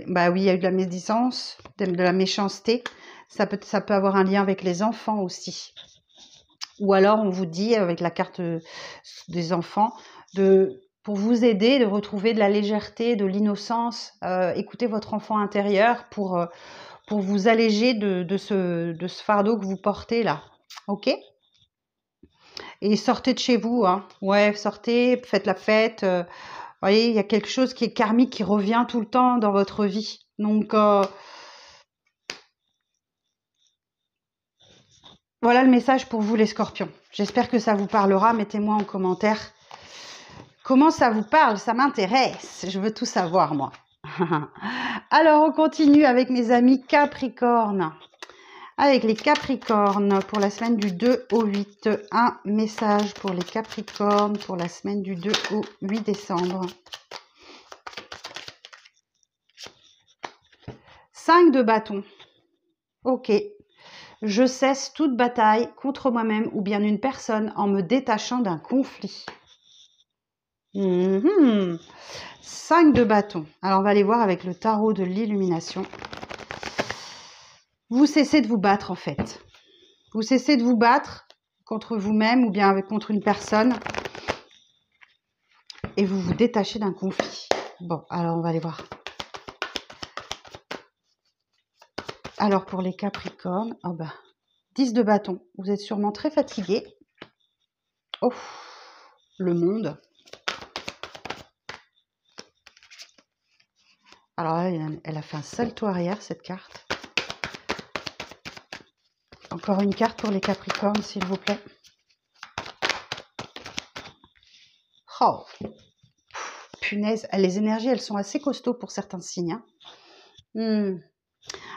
[SPEAKER 1] Bah oui, il y a eu de la médisance, de la méchanceté. Ça peut avoir un lien avec les enfants aussi. Ou alors, on vous dit, avec la carte des enfants, pour vous aider de retrouver de la légèreté, de l'innocence, écoutez votre enfant intérieur pour vous alléger de ce fardeau que vous portez là. Ok? Et sortez de chez vous, hein. Ouais, sortez, faites la fête. Vous voyez, il y a quelque chose qui est karmique, qui revient tout le temps dans votre vie. Donc, voilà le message pour vous les scorpions. J'espère que ça vous parlera. Mettez-moi en commentaire comment ça vous parle. Ça m'intéresse. Je veux tout savoir, moi. Alors, on continue avec mes amis Capricorne. Avec les Capricornes pour la semaine du 2 au 8. Un message pour les Capricornes pour la semaine du 2 au 8 décembre. 5 de bâton. Ok. Je cesse toute bataille contre moi-même ou bien une personne en me détachant d'un conflit. 5 de bâton. Alors, on va aller voir avec le tarot de l'illumination. Vous cessez de vous battre, en fait. Vous cessez de vous battre contre vous-même ou bien contre une personne. Et vous vous détachez d'un conflit. Bon, alors on va aller voir. Alors, pour les Capricornes, 10 de bâton. Vous êtes sûrement très fatigué. Oh, le monde. Alors là, elle a fait un salto arrière, cette carte. Encore une carte pour les Capricornes, s'il vous plaît. Oh, punaise. Les énergies, elles sont assez costauds pour certains signes.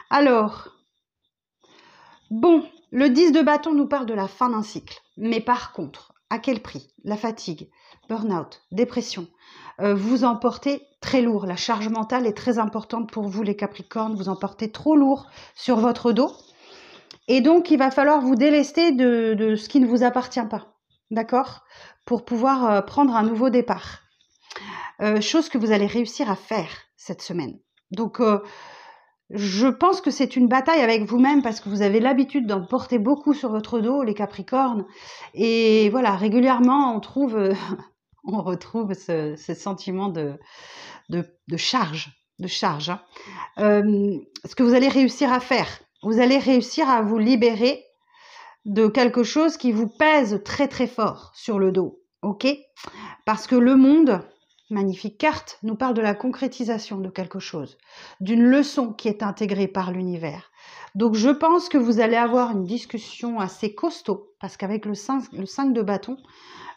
[SPEAKER 1] Alors, bon, le 10 de bâton nous parle de la fin d'un cycle. Mais par contre, à quel prix? La fatigue, burn-out, dépression. Vous en portez très lourd. La charge mentale est très importante pour vous, les Capricornes. Vous en portez trop lourd sur votre dos. Et donc, il va falloir vous délester de ce qui ne vous appartient pas. D'accord? Pour pouvoir prendre un nouveau départ. Chose que vous allez réussir à faire cette semaine. Donc, Je pense que c'est une bataille avec vous-même parce que vous avez l'habitude d'en porter beaucoup sur votre dos, les Capricornes. Et voilà, régulièrement, on retrouve ce sentiment de charge, hein. Ce que vous allez réussir à faire, vous allez réussir à vous libérer de quelque chose qui vous pèse très très fort sur le dos, ok? Parce que le monde, magnifique carte, nous parle de la concrétisation de quelque chose, d'une leçon qui est intégrée par l'univers. Donc je pense que vous allez avoir une discussion assez costaud, parce qu'avec le 5 de bâton,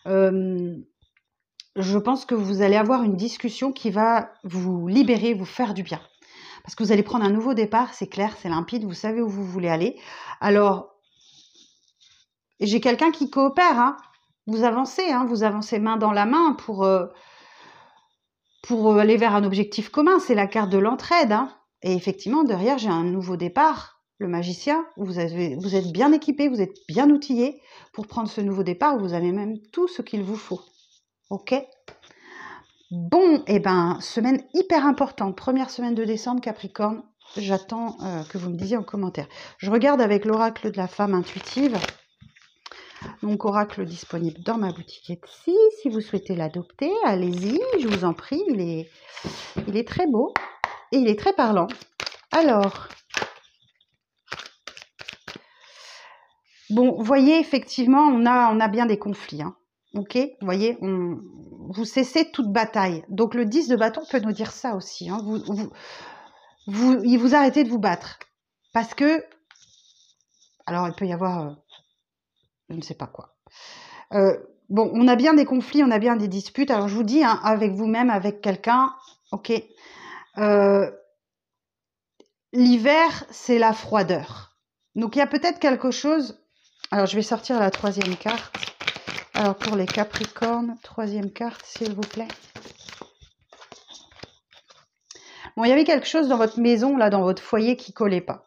[SPEAKER 1] je pense que vous allez avoir une discussion qui va vous libérer, vous faire du bien. Parce que vous allez prendre un nouveau départ, c'est clair, c'est limpide, vous savez où vous voulez aller. Alors, j'ai quelqu'un qui coopère, hein. Vous avancez main dans la main pour aller vers un objectif commun. C'est la carte de l'entraide, hein. Et effectivement, derrière, j'ai un nouveau départ, le magicien. Vous êtes bien équipé, vous êtes bien outillé pour prendre ce nouveau départ. Vous avez même tout ce qu'il vous faut. Ok? Bon, et ben, semaine hyper importante. Première semaine de décembre, Capricorne. J'attends que vous me disiez en commentaire. Je regarde avec l'oracle de la femme intuitive. Donc, oracle disponible dans ma boutique Etsy. Si vous souhaitez l'adopter, allez-y, je vous en prie. Il est très beau et il est très parlant. Alors, bon, vous voyez, effectivement, on a bien des conflits, hein. Ok, vous voyez, vous cessez toute bataille. Donc, le 10 de bâton peut nous dire ça aussi, hein. Vous arrêtez de vous battre. Parce que, alors, il peut y avoir... je ne sais pas quoi. Bon, on a bien des conflits, on a bien des disputes. Alors, je vous dis, hein, avec vous-même, avec quelqu'un, ok. L'hiver, c'est la froideur. Donc, il y a peut-être quelque chose... Alors, je vais sortir la troisième carte. Alors, pour les Capricornes, troisième carte, s'il vous plaît. Bon, il y avait quelque chose dans votre maison, là, dans votre foyer, qui collait pas.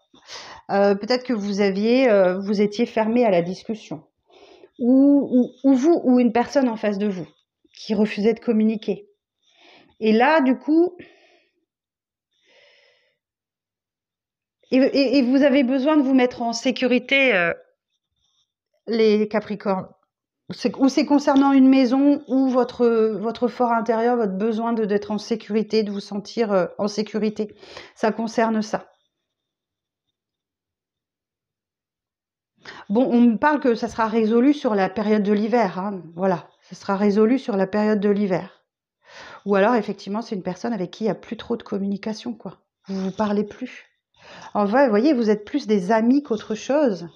[SPEAKER 1] Peut-être que vous étiez fermé à la discussion. Ou vous, ou une personne en face de vous, qui refusait de communiquer. Et là, du coup... Et vous avez besoin de vous mettre en sécurité, les Capricornes. Ou c'est concernant une maison ou votre fort intérieur, votre besoin d'être en sécurité, de vous sentir en sécurité. Ça concerne ça. Bon, on me parle que ça sera résolu sur la période de l'hiver, hein. Voilà, ça sera résolu sur la période de l'hiver. Ou alors, effectivement, c'est une personne avec qui il n'y a plus trop de communication, quoi. Vous ne vous parlez plus. En vrai, vous voyez, vous êtes plus des amis qu'autre chose.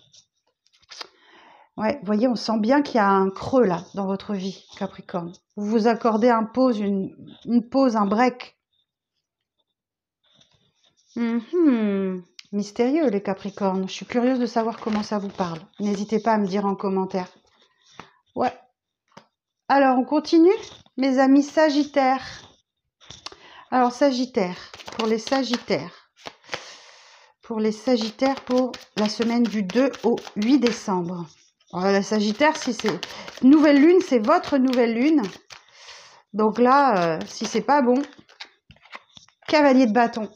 [SPEAKER 1] Ouais, vous voyez, on sent bien qu'il y a un creux, là, dans votre vie, Capricorne. Vous vous accordez une pause, un break. Mystérieux, les Capricornes. Je suis curieuse de savoir comment ça vous parle. N'hésitez pas à me dire en commentaire. Ouais. Alors, on continue, mes amis Sagittaires. Alors, Sagittaire, pour les Sagittaires. Pour les Sagittaires, pour la semaine du 2 au 8 décembre. Alors, la Sagittaire, si c'est nouvelle lune, c'est votre nouvelle lune. Donc là, si c'est pas bon, cavalier de bâton.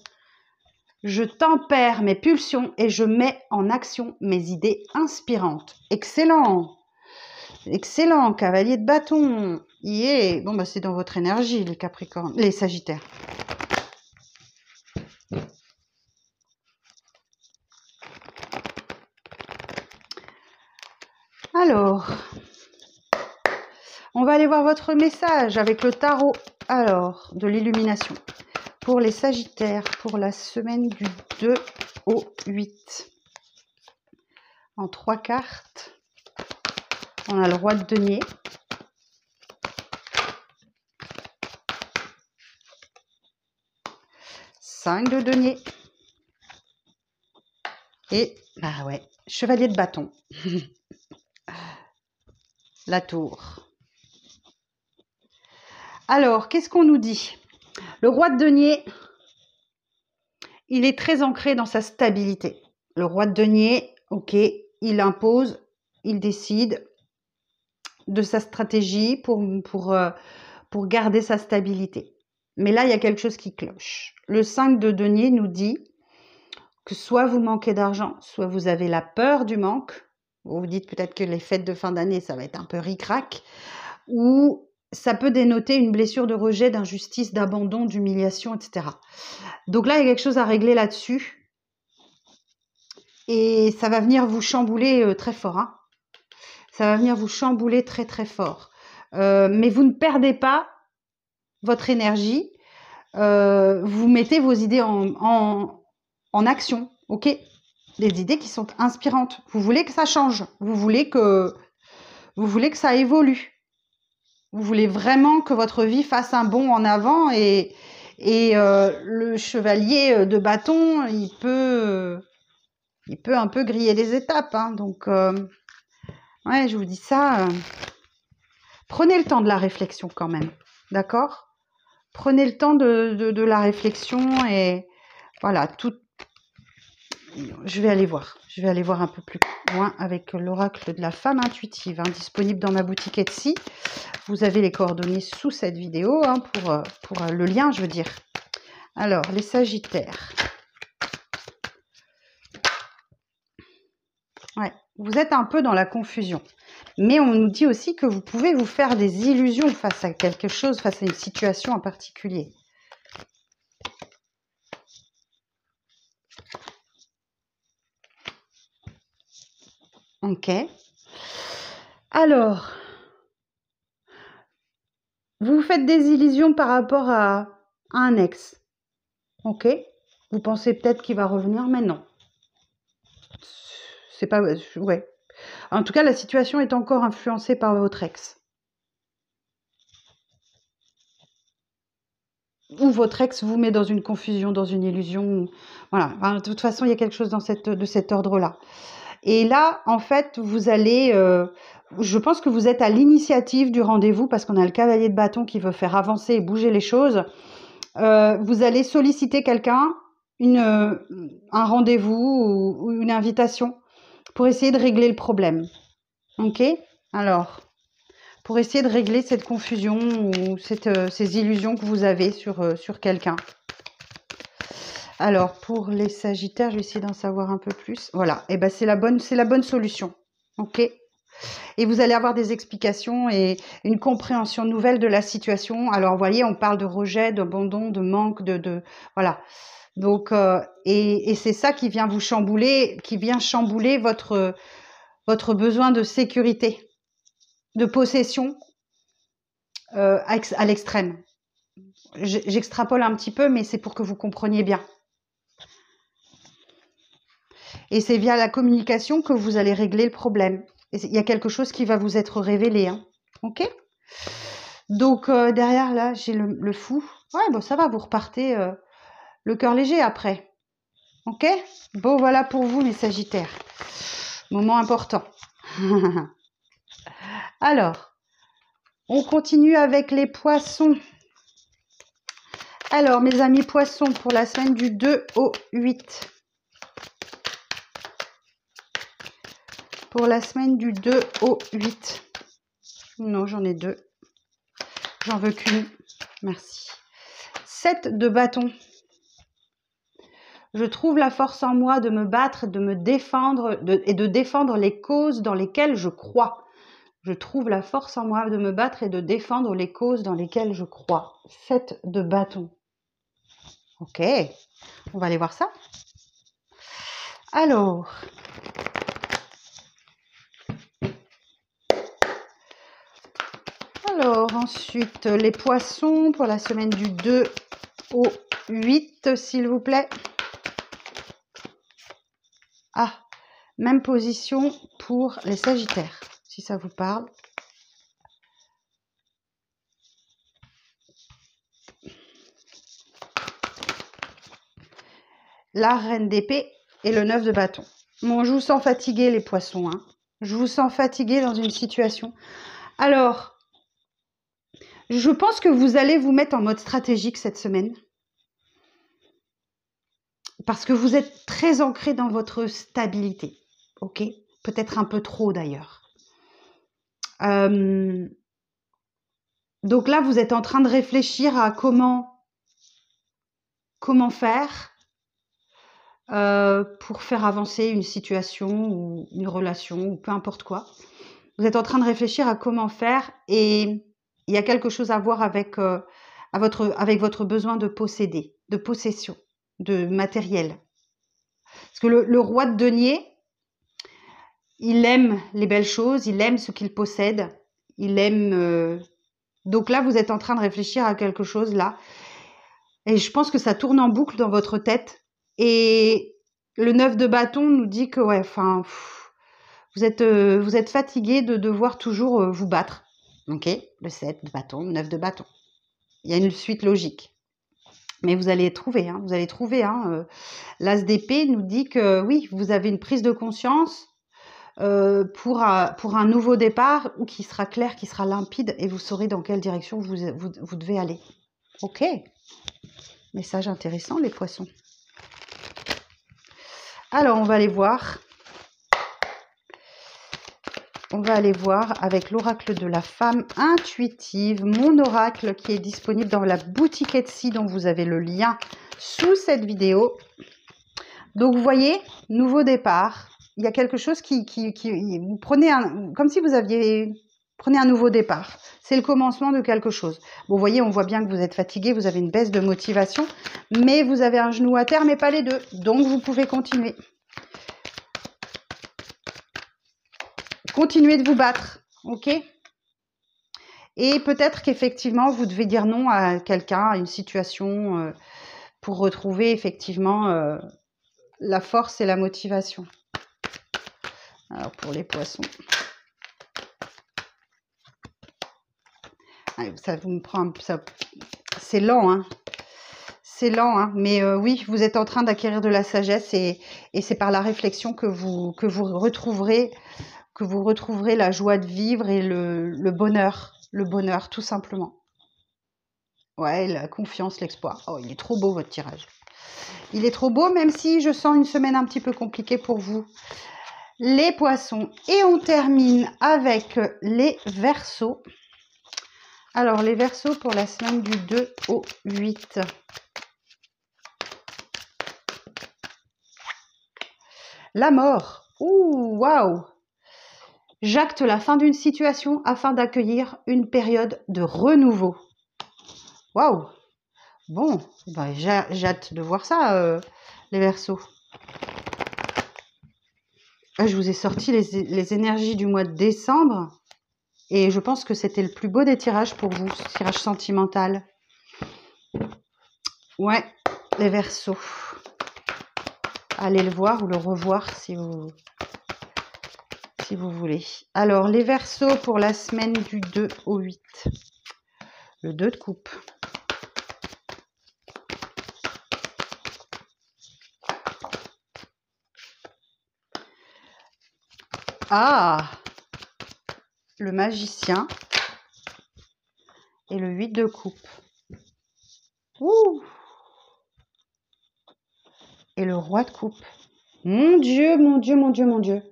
[SPEAKER 1] Je tempère mes pulsions et je mets en action mes idées inspirantes. Excellent! Excellent, cavalier de bâton. Yeah. Bon, bah, c'est dans votre énergie, les Capricornes, les Sagittaires. Alors, on va aller voir votre message avec le tarot. Alors, de l'illumination. Pour les Sagittaires, pour la semaine du 2 au 8. En 3 cartes. On a le roi de denier. Cinq de denier. Et, bah ouais, chevalier de bâton. La tour. Alors, qu'est-ce qu'on nous dit? Le roi de denier, il est très ancré dans sa stabilité. Le roi de denier, ok, il impose, il décide de sa stratégie pour garder sa stabilité. Mais là, il y a quelque chose qui cloche. Le 5 de denier nous dit que soit vous manquez d'argent, soit vous avez la peur du manque. Vous vous dites peut-être que les fêtes de fin d'année, ça va être un peu ric-rac. Ou ça peut dénoter une blessure de rejet, d'injustice, d'abandon, d'humiliation, etc. Donc là, il y a quelque chose à régler là-dessus. Et ça va venir vous chambouler très fort. Hein. Ça va venir vous chambouler très très fort. Mais vous ne perdez pas votre énergie. Vous mettez vos idées en action, ok? Des idées qui sont inspirantes. Vous voulez que ça change. Vous voulez que ça évolue. Vous voulez vraiment que votre vie fasse un bond en avant et le chevalier de bâton, il peut un peu griller les étapes. Hein. Donc, ouais, je vous dis ça. Prenez le temps de la réflexion quand même, d'accord? Prenez le temps de la réflexion et voilà, tout. Je vais aller voir un peu plus loin avec l'oracle de la femme intuitive, hein, disponible dans ma boutique Etsy. Vous avez les coordonnées sous cette vidéo hein, pour le lien, je veux dire. Alors, les Sagittaires. Ouais, vous êtes un peu dans la confusion. Mais on nous dit aussi que vous pouvez vous faire des illusions face à quelque chose, face à une situation en particulier. Ok. Alors, vous vous faites des illusions par rapport à un ex. Ok. Vous pensez peut-être qu'il va revenir, mais non. C'est pas... Ouais. En tout cas, la situation est encore influencée par votre ex. Ou votre ex vous met dans une confusion, dans une illusion. Voilà. Enfin, de toute façon, il y a quelque chose de cet ordre-là. Et là, en fait, vous allez... je pense que vous êtes à l'initiative du rendez-vous parce qu'on a le cavalier de bâton qui veut faire avancer et bouger les choses. Vous allez solliciter quelqu'un, un rendez-vous ou une invitation pour essayer de régler le problème. Ok? Alors, pour essayer de régler cette confusion ou ces illusions que vous avez sur quelqu'un. Alors, pour les Sagittaires, je vais essayer d'en savoir un peu plus. Voilà, et ben c'est la bonne solution. Ok? Et vous allez avoir des explications et une compréhension nouvelle de la situation. Alors, vous voyez, on parle de rejet, d'abandon, de manque, voilà. Donc, et c'est ça qui vient vous chambouler, qui vient chambouler votre besoin de sécurité, de possession à l'extrême. J'extrapole un petit peu, mais c'est pour que vous compreniez bien. Et c'est via la communication que vous allez régler le problème. Il y a quelque chose qui va vous être révélé. Hein. Ok? Donc, derrière, là, j'ai le fou. Ouais, bon, ça va, vous repartez le cœur léger après. Ok? Bon, voilà pour vous, mes Sagittaires. Moment important. Alors, on continue avec les Poissons. Alors, mes amis Poissons, pour la semaine du 2 au 8. Pour la semaine du 2 au 8. Non, j'en ai 2. J'en veux qu'une. Merci. 7 de bâton. Je trouve la force en moi de me battre, de me défendre et de défendre les causes dans lesquelles je crois. Je trouve la force en moi de me battre et de défendre les causes dans lesquelles je crois. 7 de bâton. Ok, on va aller voir ça. Alors, ensuite, les Poissons pour la semaine du 2 au 8, s'il vous plaît. Ah, même position pour les Sagittaires, si ça vous parle. La reine d'épée et le 9 de bâton. Bon, je vous sens fatigués, les Poissons. Hein. Je vous sens fatigués dans une situation. Alors, je pense que vous allez vous mettre en mode stratégique cette semaine. Parce que vous êtes très ancré dans votre stabilité. Ok? Peut-être un peu trop d'ailleurs. Donc là, vous êtes en train de réfléchir à comment faire. pour faire avancer une situation ou une relation ou peu importe quoi. Vous êtes en train de réfléchir à comment faire et il y a quelque chose à voir avec, avec votre besoin de posséder, de possession, de matériel. Parce que le roi de denier, il aime les belles choses, il aime ce qu'il possède, il aime... Donc là, vous êtes en train de réfléchir à quelque chose là. Et je pense que ça tourne en boucle dans votre tête. Et le 9 de bâton nous dit que, ouais, enfin, vous êtes fatigué de devoir toujours vous battre. Ok, le 7 de bâton, le 9 de bâton. Il y a une suite logique. Mais vous allez trouver, hein, vous allez trouver. Hein, l'as d'épée nous dit que oui, vous avez une prise de conscience pour un nouveau départ ou qui sera clair, qui sera limpide et vous saurez dans quelle direction vous devez aller. Ok, message intéressant les poissons. Alors on va aller voir. On va aller voir avec l'oracle de la femme intuitive, mon oracle qui est disponible dans la boutique Etsy dont vous avez le lien sous cette vidéo. Donc vous voyez, nouveau départ. Il y a quelque chose qui vous prenez comme si vous prenez un nouveau départ. C'est le commencement de quelque chose. Bon, vous voyez, on voit bien que vous êtes fatigué, vous avez une baisse de motivation, mais vous avez un genou à terre, mais pas les deux. Donc vous pouvez continuer. Continuez de vous battre, ok? Et peut-être qu'effectivement, vous devez dire non à quelqu'un, à une situation, pour retrouver effectivement la force et la motivation. Alors, pour les poissons. Ça vous me prend... C'est lent, hein? C'est lent, hein? Mais oui, vous êtes en train d'acquérir de la sagesse et c'est par la réflexion que vous retrouverez la joie de vivre et le bonheur, tout simplement. Ouais, la confiance, l'espoir. Oh, il est trop beau, votre tirage. Il est trop beau, même si je sens une semaine un petit peu compliquée pour vous. Les poissons. Et on termine avec les Verseaux. Alors, les Verseaux pour la semaine du 2 au 8. La mort. Ouh, waouh! J'acte la fin d'une situation afin d'accueillir une période de renouveau. Waouh! Bon, bah, j'ai hâte de voir ça, les Verseaux. Je vous ai sorti les énergies du mois de décembre et je pense que c'était le plus beau des tirages pour vous, ce tirage sentimental. Ouais, les Verseaux. Allez le voir ou le revoir si vous voulez. Alors, les Verseaux pour la semaine du 2 au 8. Le 2 de coupe. Ah! Le magicien. Et le 8 de coupe. Ouh! Et le roi de coupe. Mon Dieu, mon Dieu, mon Dieu, mon Dieu.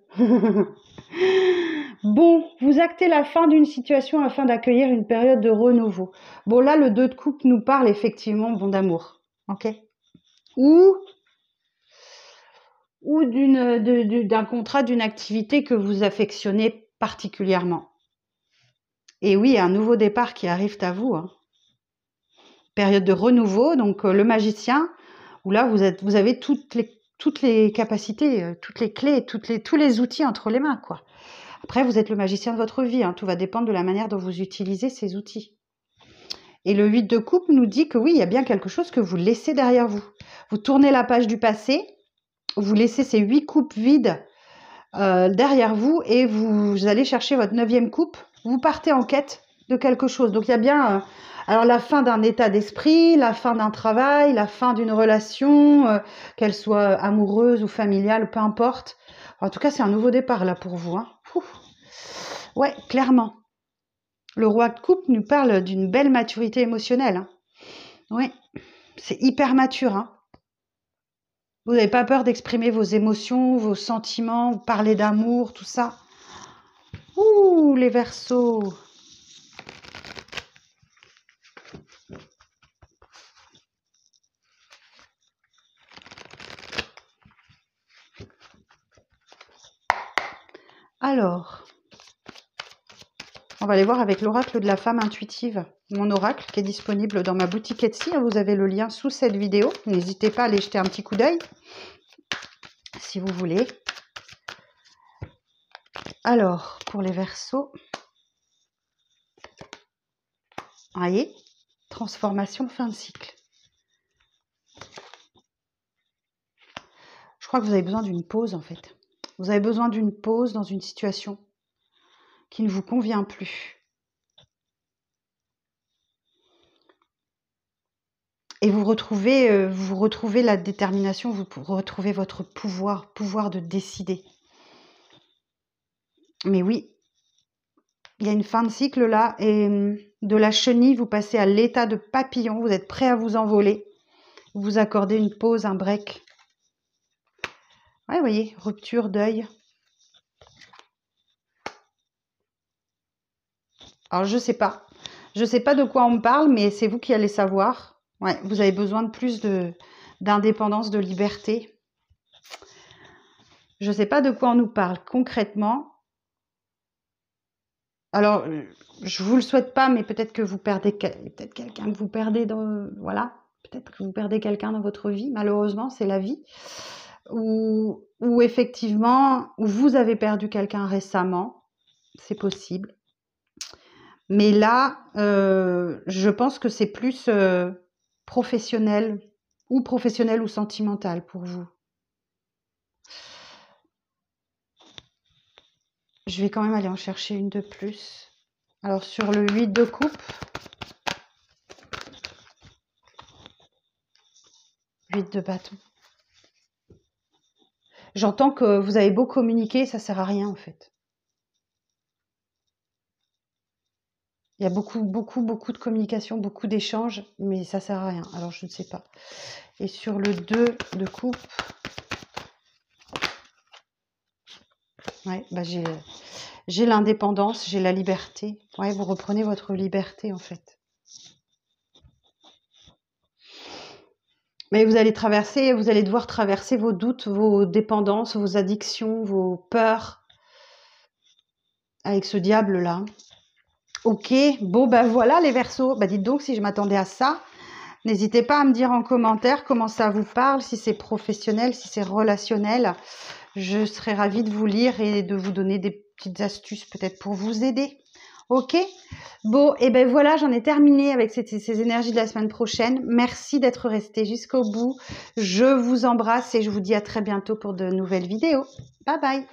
[SPEAKER 1] Bon, vous actez la fin d'une situation afin d'accueillir une période de renouveau. Bon, là, le 2 de coupe nous parle effectivement d'amour. Ok? Ou d'un contrat, d'une activité que vous affectionnez particulièrement. Et oui, un nouveau départ qui arrive à vous. Hein. Période de renouveau, donc le magicien, où là, vous avez toutes les capacités, toutes les clés, tous les outils entre les mains, quoi. Après, vous êtes le magicien de votre vie. Hein. Tout va dépendre de la manière dont vous utilisez ces outils. Et le 8 de coupe nous dit que oui, il y a bien quelque chose que vous laissez derrière vous. Vous tournez la page du passé, vous laissez ces 8 coupes vides derrière vous et vous allez chercher votre 9e coupe. Vous partez en quête de quelque chose. Donc, il y a bien alors la fin d'un état d'esprit, la fin d'un travail, la fin d'une relation, qu'elle soit amoureuse ou familiale, peu importe. En tout cas, c'est un nouveau départ là pour vous. Hein. Ouais, clairement. Le roi de coupe nous parle d'une belle maturité émotionnelle. Hein. Oui, c'est hyper mature. Hein. Vous n'avez pas peur d'exprimer vos émotions, vos sentiments, parler d'amour, tout ça. Ouh, les Verseaux. Alors, on va aller voir avec l'oracle de la femme intuitive. Mon oracle qui est disponible dans ma boutique Etsy. Vous avez le lien sous cette vidéo. N'hésitez pas à aller jeter un petit coup d'œil si vous voulez. Alors, pour les Verseaux, voyez, transformation, fin de cycle. Je crois que vous avez besoin d'une pause en fait. Vous avez besoin d'une pause dans une situation qui ne vous convient plus. Et vous retrouvez la détermination, vous retrouvez votre pouvoir de décider. Mais oui, il y a une fin de cycle là, et de la chenille, vous passez à l'état de papillon, vous êtes prêt à vous envoler. Vous vous accordez une pause, un break. Ouais, vous voyez, rupture, deuil. Alors, je sais pas de quoi on me parle, mais c'est vous qui allez savoir. Ouais, vous avez besoin de plus d'indépendance, de liberté. Je sais pas de quoi on nous parle concrètement. Alors, je vous le souhaite pas, mais peut-être que vous perdez peut-être quelqu'un que vous perdez dans, voilà, peut-être que vous perdez quelqu'un dans votre vie. Malheureusement, c'est la vie. Ou effectivement, vous avez perdu quelqu'un récemment, c'est possible. Mais là, je pense que c'est plus professionnel ou sentimental pour vous. Je vais quand même aller en chercher une de plus. Alors, sur le 8 de coupe, 8 de bâton. J'entends que vous avez beau communiquer, ça sert à rien en fait. Il y a beaucoup de communication, beaucoup d'échanges, mais ça sert à rien. Alors, je ne sais pas. Et sur le 2 de coupe, ouais, bah j'ai l'indépendance, j'ai la liberté. Ouais, vous reprenez votre liberté en fait. Mais vous allez devoir traverser vos doutes, vos dépendances, vos addictions, vos peurs avec ce diable-là. Ok, bon ben voilà les Verseaux. Bah dites donc si je m'attendais à ça. N'hésitez pas à me dire en commentaire comment ça vous parle, si c'est professionnel, si c'est relationnel. Je serais ravie de vous lire et de vous donner des petites astuces peut-être pour vous aider. Ok, bon, et ben voilà, j'en ai terminé avec ces énergies de la semaine prochaine. Merci d'être resté jusqu'au bout. Je vous embrasse et je vous dis à très bientôt pour de nouvelles vidéos. Bye bye.